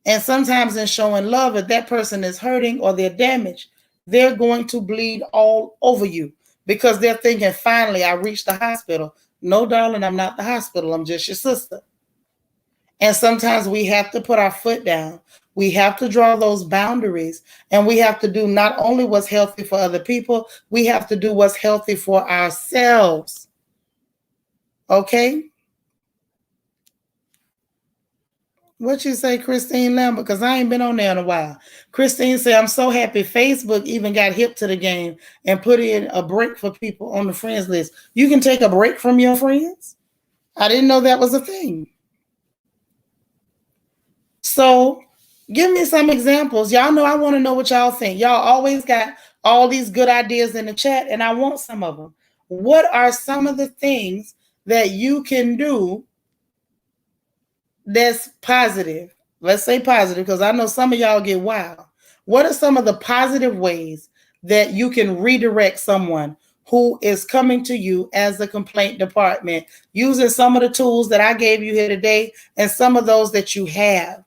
And sometimes in showing love, if that person is hurting or they're damaged, they're going to bleed all over you because they're thinking, finally, I reached the hospital. No, darling, I'm not the hospital. I'm just your sister. And sometimes we have to put our foot down. We have to draw those boundaries, and we have to do not only what's healthy for other people, we have to do what's healthy for ourselves. Okay? What you say, Christine Lambert? Because I ain't been on there in a while. Christine said, I'm so happy Facebook even got hip to the game and put in a break for people on the friends list. You can take a break from your friends? I didn't know that was a thing. So give me some examples. Y'all know I want to know what y'all think. Y'all always got all these good ideas in the chat, and I want some of them. What are some of the things that you can do that's positive? Let's say positive, because I know some of y'all get wild. What are some of the positive ways that you can redirect someone who is coming to you as the complaint department using some of the tools that I gave you here today and some of those that you have?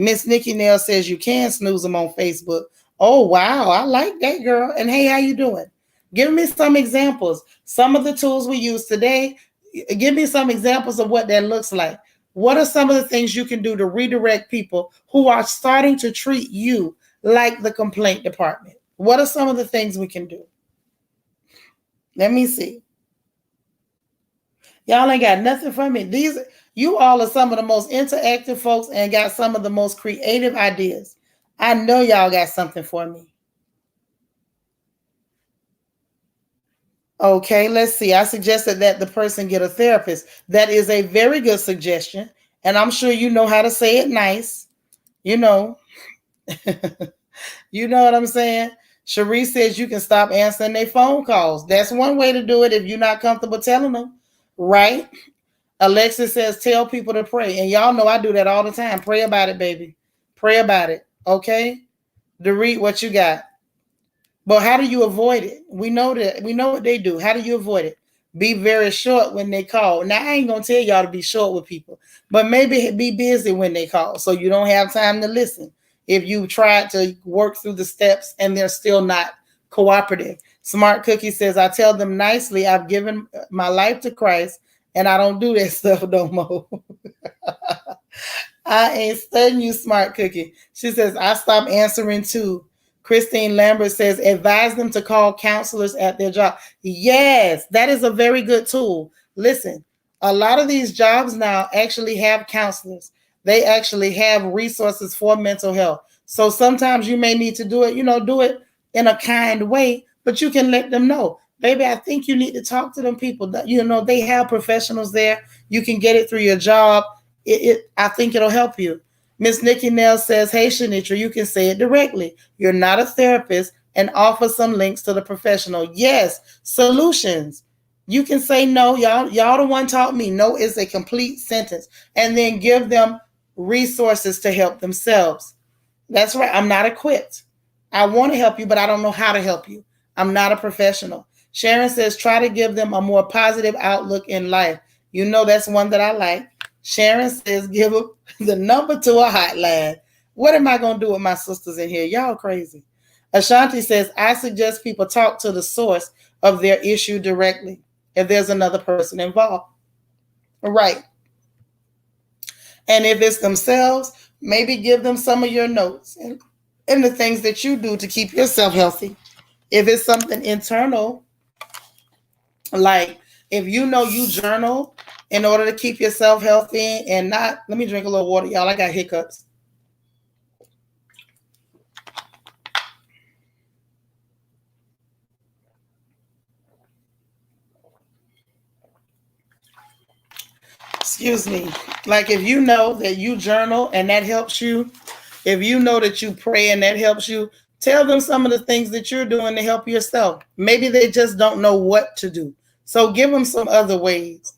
Miss Nikki Nell says you can snooze them on Facebook. Oh, wow. I like that, girl. And hey, how you doing? Give me some examples. Some of the tools we use today, give me some examples of what that looks like. What are some of the things you can do to redirect people who are starting to treat you like the complaint department? What are some of the things we can do? Let me see. Y'all ain't got nothing for me. You all are some of the most interactive folks and got some of the most creative ideas. I know y'all got something for me. Okay, let's see. I suggested that the person get a therapist. That is a very good suggestion. And I'm sure you know how to say it nice. You know, you know what I'm saying? Cherie says you can stop answering their phone calls. That's one way to do it if you're not comfortable telling them, right? Alexis says tell people to pray. And y'all know I do that all the time. Pray about it, baby. Pray about it. Okay? Dorit, what you got? But how do you avoid it? We know that we know what they do. How do you avoid it? Be very short when they call. Now I ain't gonna tell y'all to be short with people, but maybe be busy when they call so you don't have time to listen. If you tried to work through the steps and they're still not cooperative. Smart Cookie says, I tell them nicely, I've given my life to Christ and I don't do that stuff no more. I ain't studying you, Smart Cookie. She says, I stopped answering too. Christine Lambert says, advise them to call counselors at their job. Yes, that is a very good tool. Listen, a lot of these jobs now actually have counselors. They actually have resources for mental health. So sometimes you may need to do it, do it in a kind way, but you can let them know. Baby, I think you need to talk to them people. They have professionals there. You can get it through your job. I think it'll help you. Miss Nikki Nell says, hey, Seanitra, you can say it directly. You're not a therapist and offer some links to the professional. Yes, solutions. You can say no. Y'all the one taught me. No is a complete sentence. And then give them resources to help themselves. That's right. I'm not equipped. I want to help you, but I don't know how to help you. I'm not a professional. Sharon says, try to give them a more positive outlook in life. That's one that I like. Sharon says, give the number to a hotline. What am I going to do with my sisters in here? Y'all crazy. Ashanti says, I suggest people talk to the source of their issue directly if there's another person involved. Right. And if it's themselves, maybe give them some of your notes and the things that you do to keep yourself healthy. If it's something internal, like if you journal in order to keep yourself healthy and not, let me drink a little water, y'all. I got hiccups. Excuse me. Like if you know that you journal and that helps you, if you know that you pray and that helps you, tell them some of the things that you're doing to help yourself. Maybe they just don't know what to do. So give them some other ways.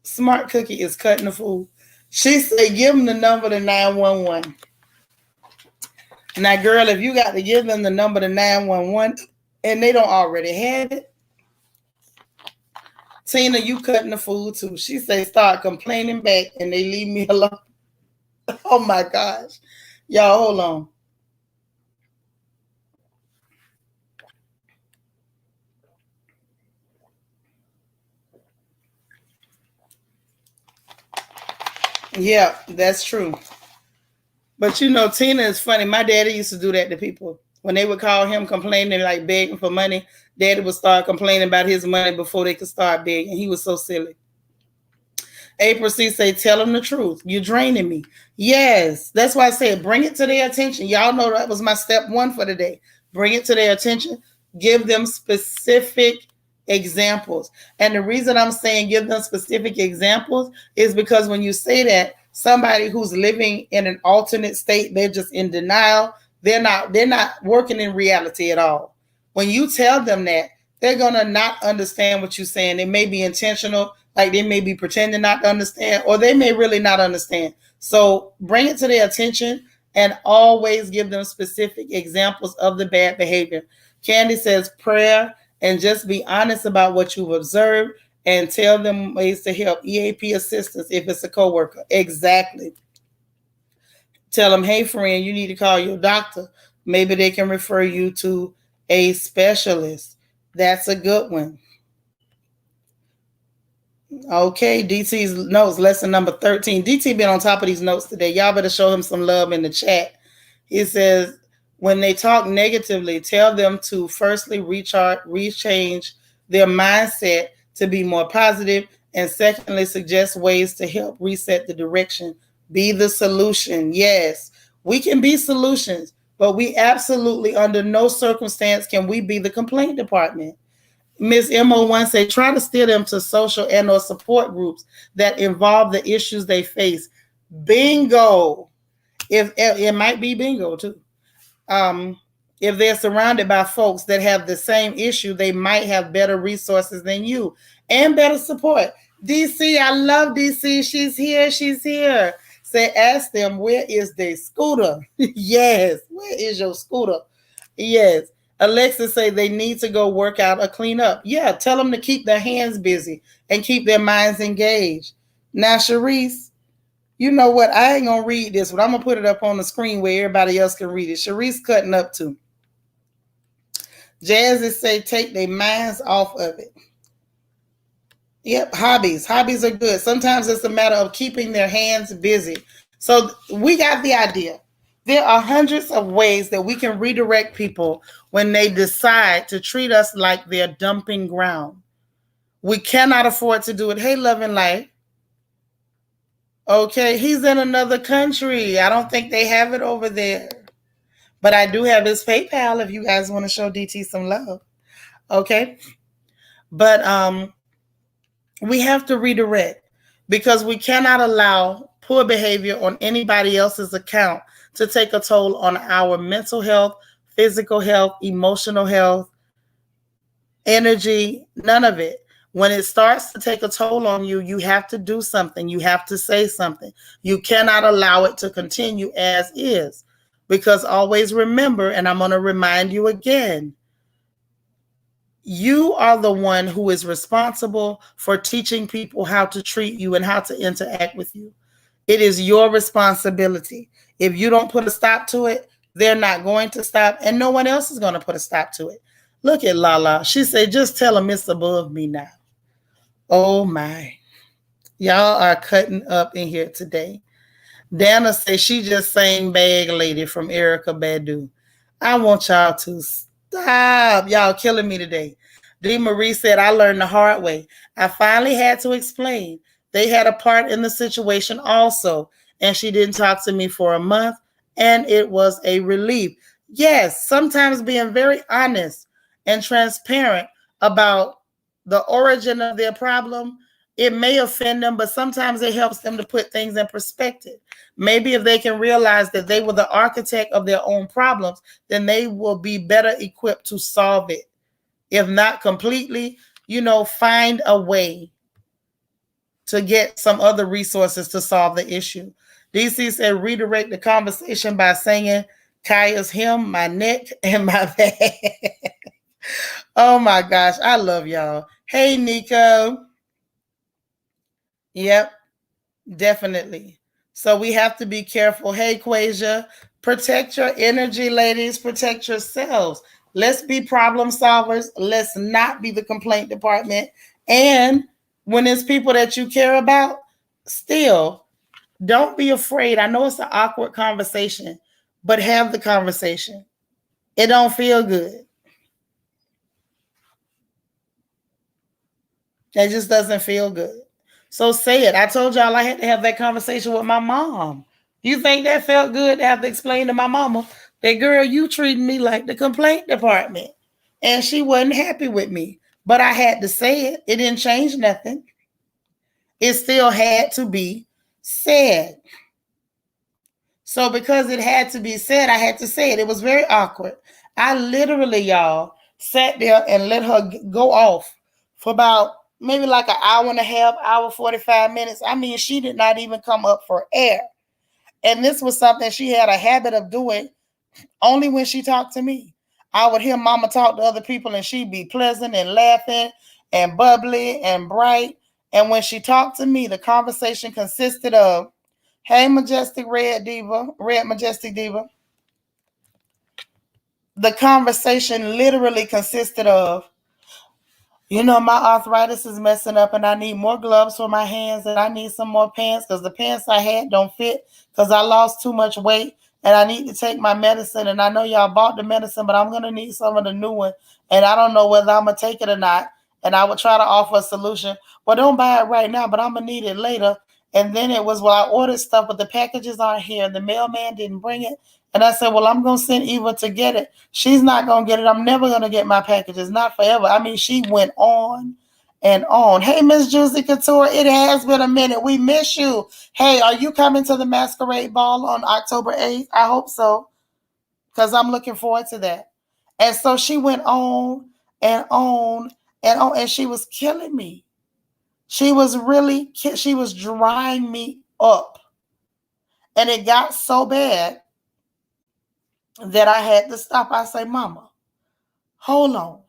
Smart Cookie is cutting the food. She said, give them the number to 911. Now, girl, if you got to give them the number to 911 and they don't already have it, Tina, you cutting the food too. She say, start complaining back and they leave me alone. Oh my gosh. Y'all, hold on. Yeah, that's true. But Tina is funny. My daddy used to do that to people. When they would call him complaining, like begging for money, daddy would start complaining about his money before they could start begging. He was so silly. April C say, tell them the truth. You're draining me. Yes, that's why I said bring it to their attention. Y'all know that was my step one for today. Bring it to their attention. Give them specific examples. And the reason I'm saying give them specific examples is because when you say that, somebody who's living in an alternate state, they're just in denial. They're not working in reality at all. When you tell them that, they're gonna not understand what you're saying. It may be intentional, like they may be pretending not to understand, or they may really not understand. So bring it to their attention and always give them specific examples of the bad behavior. Candy says prayer and just be honest about what you've observed and tell them ways to help. EAP assistance if it's a coworker. Exactly. Tell them, hey, friend, you need to call your doctor. Maybe they can refer you to a specialist. That's a good one. Okay, DT's notes, lesson number 13. DT been on top of these notes today. Y'all better show him some love in the chat. He says, when they talk negatively, tell them to firstly rechange their mindset to be more positive, and secondly, suggest ways to help reset the direction. Be the solution. Yes, we can be solutions. But we absolutely, under no circumstance, can we be the complaint department. Ms. MO1 said, try to steer them to social and or support groups that involve the issues they face. Bingo. If it might be bingo too. If they're surrounded by folks that have the same issue, they might have better resources than you and better support. DC, I love DC. She's here. She's here. Say, ask them, where is their scooter? Yes. Where is your scooter? Yes. Alexis say they need to go work out or clean up. Yeah. Tell them to keep their hands busy and keep their minds engaged. Now, Sharice, you know what? I ain't going to read this, but I'm going to put it up on the screen where everybody else can read it. Sharice cutting up too. Jazzy say take their minds off of it. Yep, hobbies. Hobbies are good. Sometimes it's a matter of keeping their hands busy. So we got the idea. There are hundreds of ways that we can redirect people when they decide to treat us like their dumping ground. We cannot afford to do it. Hey, Love and Light. Okay, he's in another country. I don't think they have it over there. But I do have his PayPal if you guys want to show DT some love. Okay? But we have to redirect because we cannot allow poor behavior on anybody else's account to take a toll on our mental health, physical health, emotional health, energy, none of it. When it starts to take a toll on you, you have to do something. You have to say something. You cannot allow it to continue as is. Because always remember, and I'm going to remind you again, you are the one who is responsible for teaching people how to treat you and how to interact with you. It is your responsibility. If you don't put a stop to it, they're not going to stop, and no one else is going to put a stop to it. Look at Lala. She said, just tell them it's above me now. Oh, my. Y'all are cutting up in here today. Dana says she just sang Bag Lady from Erykah Badu. I want y'all to stop. Y'all killing me today. D. Marie said, I learned the hard way. I finally had to explain. They had a part in the situation also, and she didn't talk to me for a month, and it was a relief. Yes, sometimes being very honest and transparent about the origin of their problem, it may offend them, but sometimes it helps them to put things in perspective. Maybe if they can realize that they were the architect of their own problems, then they will be better equipped to solve it. If not completely, find a way to get some other resources to solve the issue. DC said, redirect the conversation by singing Kaya's hymn, my neck and my back. Oh my gosh, I love y'all. Hey, Nico. Yep, definitely. So we have to be careful. Hey, Quasia, protect your energy, ladies. Protect yourselves. Let's be problem solvers. Let's not be the complaint department. And when it's people that you care about, still, don't be afraid. I know it's an awkward conversation, but have the conversation. It don't feel good. It just doesn't feel good. So say it. I told y'all I had to have that conversation with my mom. You think that felt good to have to explain to my mama that, girl, you treating me like the complaint department? And she wasn't happy with me. But I had to say it. It didn't change nothing. It still had to be said. So because it had to be said, I had to say it. It was very awkward. I literally, y'all, sat there and let her go off for about maybe like an hour and a half, hour, 45 minutes. I mean, she did not even come up for air. And this was something she had a habit of doing only when she talked to me. I would hear mama talk to other people and she'd be pleasant and laughing and bubbly and bright. And when she talked to me, the conversation consisted of, hey, Majestic Red Majestic Diva. The conversation literally consisted of, my arthritis is messing up and I need more gloves for my hands and I need some more pants because the pants I had don't fit because I lost too much weight and I need to take my medicine. And I know y'all bought the medicine, but I'm going to need some of the new one. And I don't know whether I'm going to take it or not. And I would try to offer a solution. Well, don't buy it right now, but I'm going to need it later. And then it was, well, I ordered stuff, but the packages aren't here. And the mailman didn't bring it. And I said, well, I'm going to send Eva to get it. She's not going to get it. I'm never going to get my packages. Not forever. I mean, she went on and on. Hey, Miss Juicy Couture, it has been a minute. We miss you. Hey, are you coming to the Masquerade Ball on October 8th? I hope so, because I'm looking forward to that. And so she went on and on and on, and she was killing me. She was drying me up. And it got so bad that I had to stop. I say, Mama, hold on,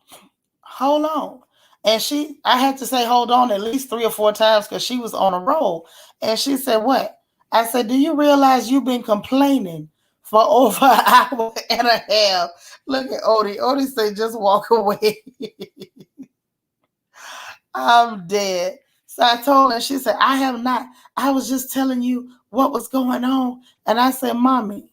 hold on. And I had to say, hold on at least 3 or 4 times because she was on a roll. And she said, what? I said, do you realize you've been complaining for over an hour and a half? Look at Odie. Odie said, just walk away. I'm dead. So I told her, she said, I have not. I was just telling you what was going on. And I said, Mommy,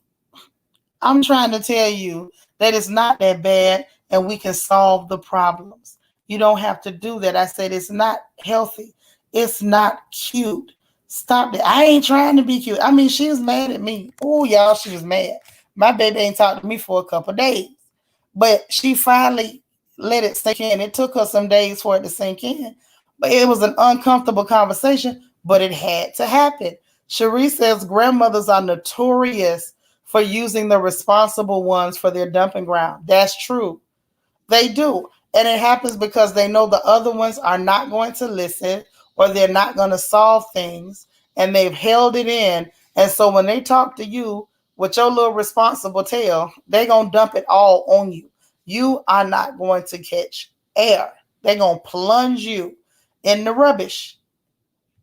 I'm trying to tell you that it's not that bad and we can solve the problems. You don't have to do that. I said, it's not healthy. It's not cute. Stop it. I ain't trying to be cute. I mean, she was mad at me. Oh, y'all, she was mad. My baby ain't talked to me for a couple of days. But she finally let it sink in. It took her some days for it to sink in. But it was an uncomfortable conversation, but it had to happen. Cherie says grandmothers are notorious for using the responsible ones for their dumping ground. That's true. They do. And it happens because they know the other ones are not going to listen or they're not going to solve things and they've held it in. And so when they talk to you with your little responsible tail, they're going to dump it all on you. You are not going to catch air. They're going to plunge you in the rubbish.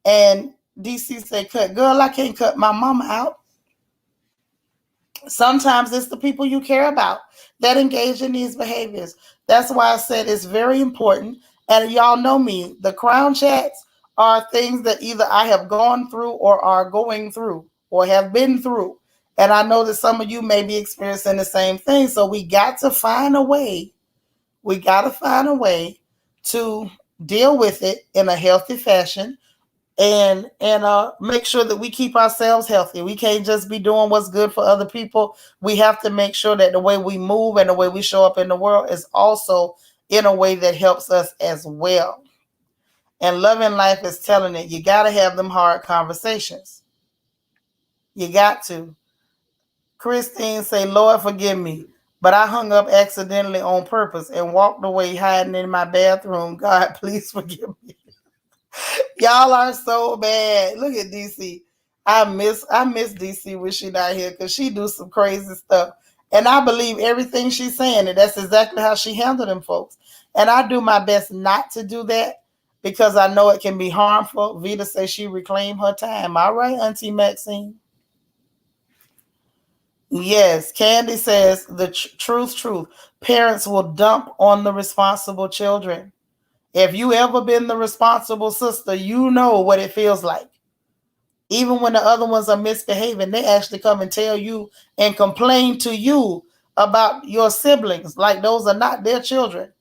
And DC said, girl, I can't cut my mama out. Sometimes it's the people you care about that engage in these behaviors. That's why I said it's very important. And y'all know me, the crown chats are things that either I have gone through or are going through or have been through. And I know that some of you may be experiencing the same thing. So we got to find a way. We got to find a way to deal with it in a healthy fashion and make sure that we keep ourselves healthy. We can't just be doing what's good for other people. We have to make sure that the way we move and the way we show up in the world is also in a way that helps us as well. And Loving Life is telling it, you got to have them hard conversations. You got to. Christine say, Lord, forgive me, but I hung up accidentally on purpose and walked away hiding in my bathroom. God, please forgive me. Y'all are so bad. Look at DC. I miss DC when she not here because she do some crazy stuff. And I believe everything she's saying, and that's exactly how she handled them folks. And I do my best not to do that because I know it can be harmful. Vita says she reclaimed her time. All right, Auntie Maxine. Yes, Candy says the truth. Parents will dump on the responsible children. If you ever been the responsible sister, you know what it feels like. Even when the other ones are misbehaving, they actually come and tell you and complain to you about your siblings, like those are not their children,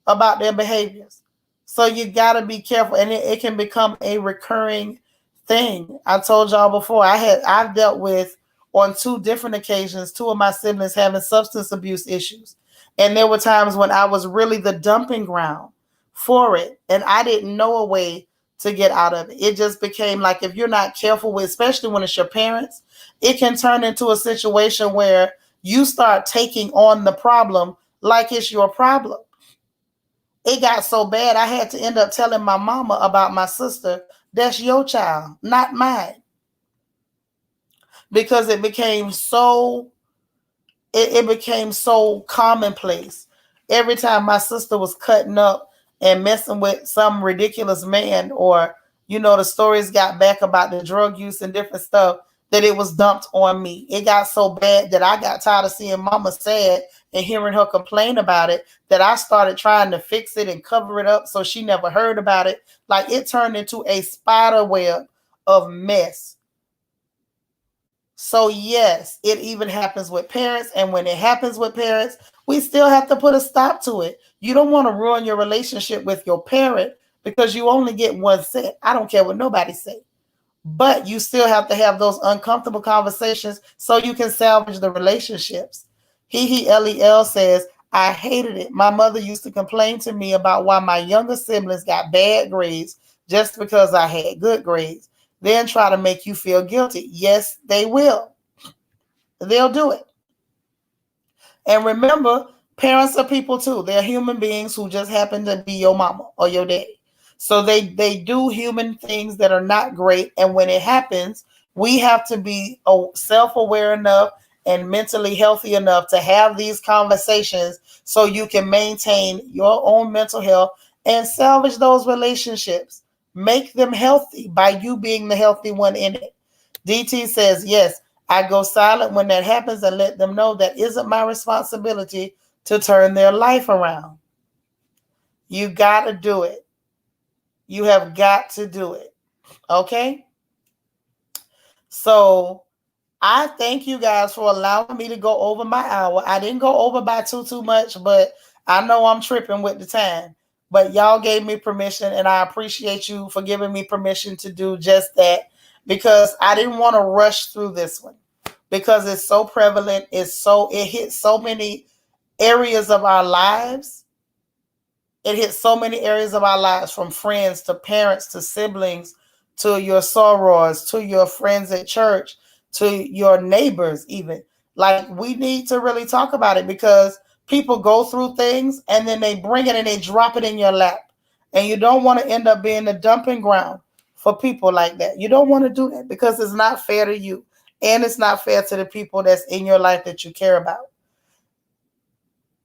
about their behaviors. So you got to be careful, and it can become a recurring thing. I told y'all before, I've dealt with on 2 different occasions, 2 of my siblings having substance abuse issues. And there were times when I was really the dumping ground for it. And I didn't know a way to get out of it. It just became like, if you're not careful with, especially when it's your parents, it can turn into a situation where you start taking on the problem like it's your problem. It got so bad, I had to end up telling my mama about my sister. That's your child, not mine. Because it became so commonplace. Every time my sister was cutting up and messing with some ridiculous man, or the stories got back about the drug use and different stuff, that it was dumped on me. It got so bad that I got tired of seeing mama sad and hearing her complain about it, that I started trying to fix it and cover it up so she never heard about it. Like, it turned into a spider web of mess. So yes, it even happens with parents. And when it happens with parents, we still have to put a stop to it. You don't want to ruin your relationship with your parent because you only get one set. I don't care what nobody say. But you still have to have those uncomfortable conversations so you can salvage the relationships. Lel says, I hated it. My mother used to complain to me about why my younger siblings got bad grades just because I had good grades. Then try to make you feel guilty. Yes, they will. They'll do it. And remember, parents are people too. They're human beings who just happen to be your mama or your daddy. So they do human things that are not great. And when it happens, we have to be self-aware enough and mentally healthy enough to have these conversations so you can maintain your own mental health and salvage those relationships. Make them healthy by you being the healthy one in it. DT says, yes, I go silent when that happens and let them know that isn't my responsibility to turn their life around. You got to do it. You have got to do it. Okay? So I thank you guys for allowing me to go over my hour. I didn't go over by too much, but I know I'm tripping with the time. But y'all gave me permission, and I appreciate you for giving me permission to do just that because I didn't want to rush through this one because it's so prevalent. It hits so many areas of our lives. It hits so many areas of our lives, from friends to parents to siblings to your sorors to your friends at church to your neighbors even. Like, we need to really talk about it because people go through things and then they bring it and they drop it in your lap. And you don't want to end up being a dumping ground for people like that. You don't want to do that because it's not fair to you and it's not fair to the people that's in your life that you care about.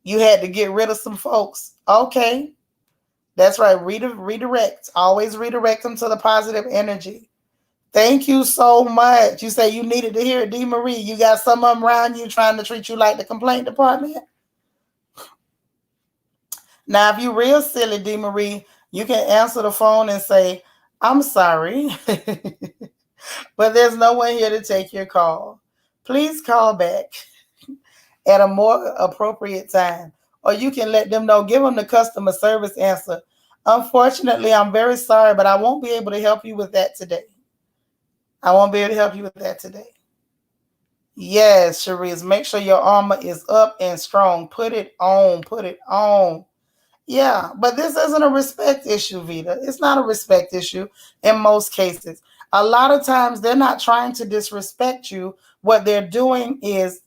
You had to get rid of some folks. Okay. That's right. Redirect. Always redirect them to the positive energy. Thank you so much. You say you needed to hear it, D. Marie. You got some of them around you trying to treat you like the complaint department. Now, if you real silly, D. Marie, you can answer the phone and say, I'm sorry, but there's no one here to take your call. Please call back at a more appropriate time. Or you can let them know, give them the customer service answer. Unfortunately, I'm very sorry, but I won't be able to help you with that today. I won't be able to help you with that today. Yes, Cherise, make sure your armor is up and strong. Put it on. Put it on. Yeah, but this isn't a respect issue, Vita. It's not a respect issue in most cases. A lot of times they're not trying to disrespect you. What they're doing is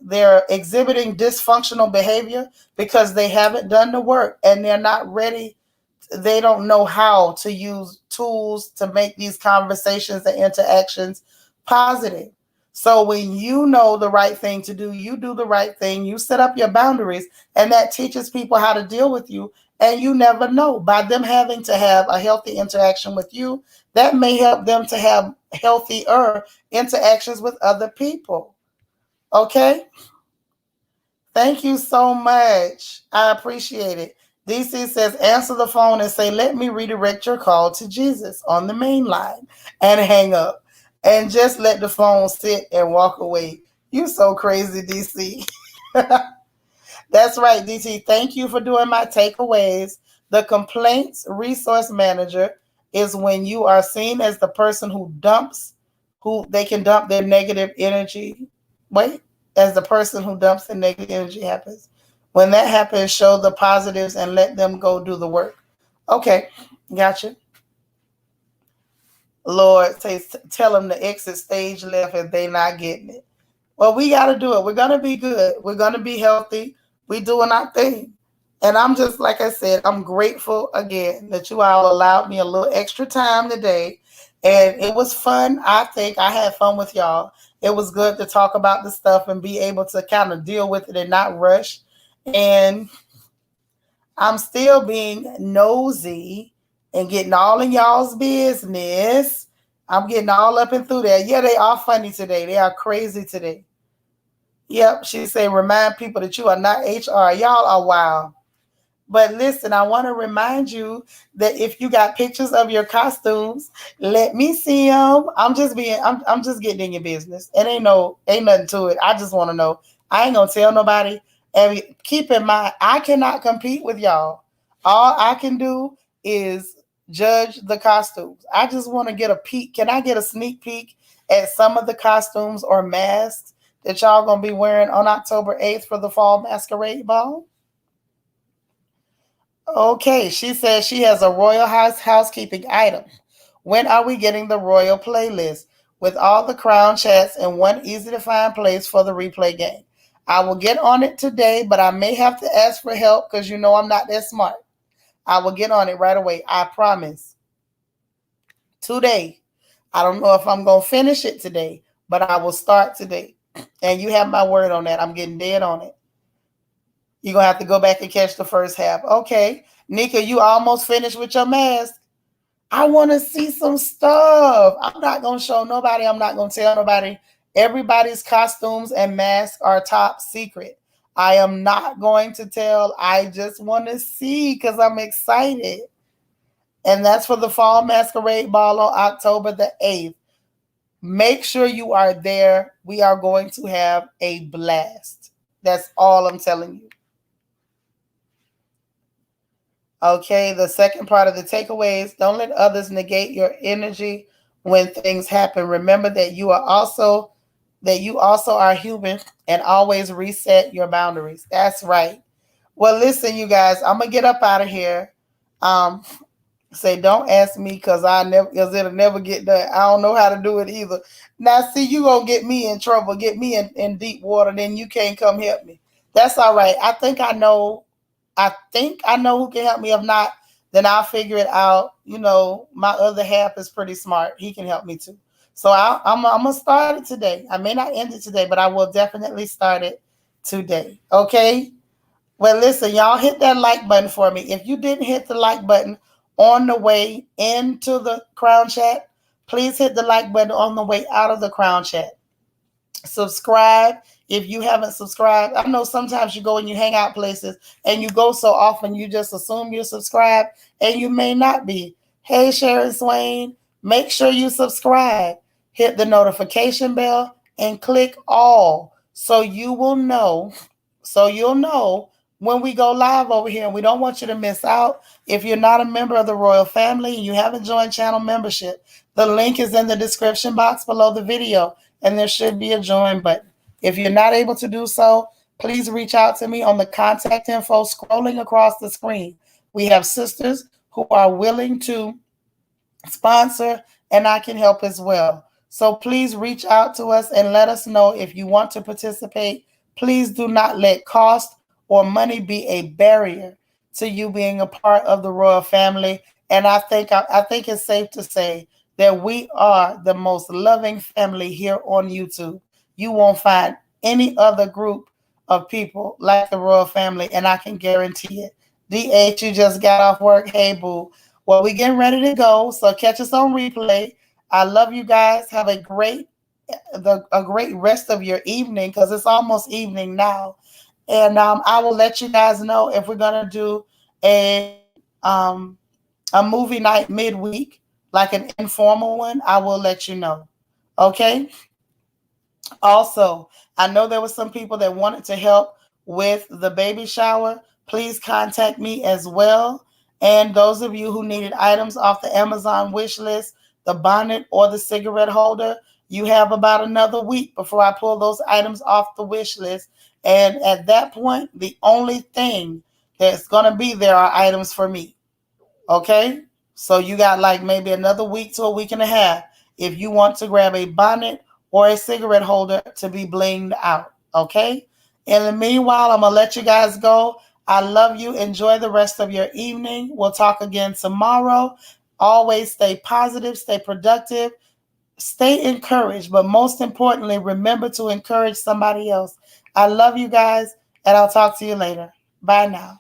they're exhibiting dysfunctional behavior because they haven't done the work and they're not ready. They don't know how to use tools to make these conversations and interactions positive. So when you know the right thing to do, you do the right thing, you set up your boundaries, and that teaches people how to deal with you. And you never know, by them having to have a healthy interaction with you, that may help them to have healthier interactions with other people. Okay? Thank you so much. I appreciate it. DC says, answer the phone and say, let me redirect your call to Jesus on the main line and hang up. And just let the phone sit and walk away. You so crazy, DC. That's right, DT. Thank you for doing my takeaways. The complaints resource manager is when you are seen as the person who they can dump their negative energy. Wait, as the person who dumps the negative energy happens. When that happens, show the positives and let them go do the work. Okay, gotcha. Lord, tell them to exit stage left if they not getting it. Well, we got to do it. We're going to be good. We're going to be healthy. We doing our thing. And I'm just, like I said, I'm grateful again that you all allowed me a little extra time today. And it was fun. I think I had fun with y'all. It was good to talk about the stuff and be able to kind of deal with it and not rush. And I'm still being nosy and getting all in y'all's business. I'm getting all up and through there. Yeah, they are funny today. They are crazy today. Yep, she said, remind people that you are not HR. Y'all are wild. But listen, I want to remind you that if you got pictures of your costumes, let me see them. I'm just getting in your business. It ain't nothing to it. I just want to know. I ain't gonna tell nobody. And keep in mind, I cannot compete with y'all. All I can do is judge the costumes. I just want to get a peek. Can I get a sneak peek at some of the costumes or masks that y'all gonna be wearing on October 8th for the fall masquerade ball? Okay, she says she has a royal housekeeping item. When are we getting the royal playlist with all the crown chats in one easy to find place for the replay game? I will get on it today, but I may have to ask for help because you know I'm not that smart. I will get on it right away. I promise. Today. I don't know if I'm going to finish it today, but I will start today. And you have my word on that. I'm getting dead on it. You're going to have to go back and catch the first half. Okay. Nika, you almost finished with your mask. I want to see some stuff. I'm not going to show nobody. I'm not going to tell nobody. Everybody's costumes and masks are top secret. I am not going to tell. I just want to see because I'm excited. And that's for the Fall Masquerade Ball on October the 8th. Make sure you are there. We are going to have a blast. That's all I'm telling you. Okay, the second part of the takeaways, don't let others negate your energy when things happen. Remember that you also are human and always reset your boundaries. That's right. Well, listen, you guys, I'm gonna get up out of here. Say don't ask me because it'll never get done. I don't know how to do it either. Now see, you gonna get me in trouble, get me in deep water, then you can't come help me. That's all right. I think I know who can help me. If not, then I'll figure it out. You know, my other half is pretty smart. He can help me too. So I'm gonna start it today. I may not end it today, but I will definitely start it today. Okay. Well, listen, y'all hit that like button for me. If you didn't hit the like button on the way into the Crown Chat, please hit the like button on the way out of the Crown Chat. Subscribe if you haven't subscribed. I know sometimes you go and you hang out places and you go so often you just assume you're subscribed and you may not be. Hey, Sharon Swain, make sure you subscribe. Hit the notification bell and click all so you'll know when we go live over here. And we don't want you to miss out. If you're not a member of the royal family and you haven't joined channel membership, the link is in the description box below the video and there should be a join button. If you're not able to do so, please reach out to me on the contact info scrolling across the screen. We have sisters who are willing to sponsor and I can help as well. So please reach out to us and let us know if you want to participate. Please do not let cost or money be a barrier to you being a part of the royal family. And I think it's safe to say that we are the most loving family here on YouTube. You won't find any other group of people like the royal family, and I can guarantee it. DH, you just got off work. Hey, boo. Well, we're getting ready to go, so catch us on replay. I love you guys. Have a great rest of your evening because it's almost evening now. And I will let you guys know if we're gonna do a movie night midweek, like an informal one. I will let you know. Okay. Also, I know there were some people that wanted to help with the baby shower. Please contact me as well. And those of you who needed items off the Amazon wish list, the bonnet or the cigarette holder, you have about another week before I pull those items off the wish list. And at that point, the only thing that's going to be there are items for me. Okay? So you got like maybe another week to a week and a half if you want to grab a bonnet or a cigarette holder to be blinged out. Okay? In the meanwhile, I'm going to let you guys go. I love you. Enjoy the rest of your evening. We'll talk again tomorrow. Always stay positive, stay productive, stay encouraged, but most importantly, remember to encourage somebody else. I love you guys, and I'll talk to you later. Bye now.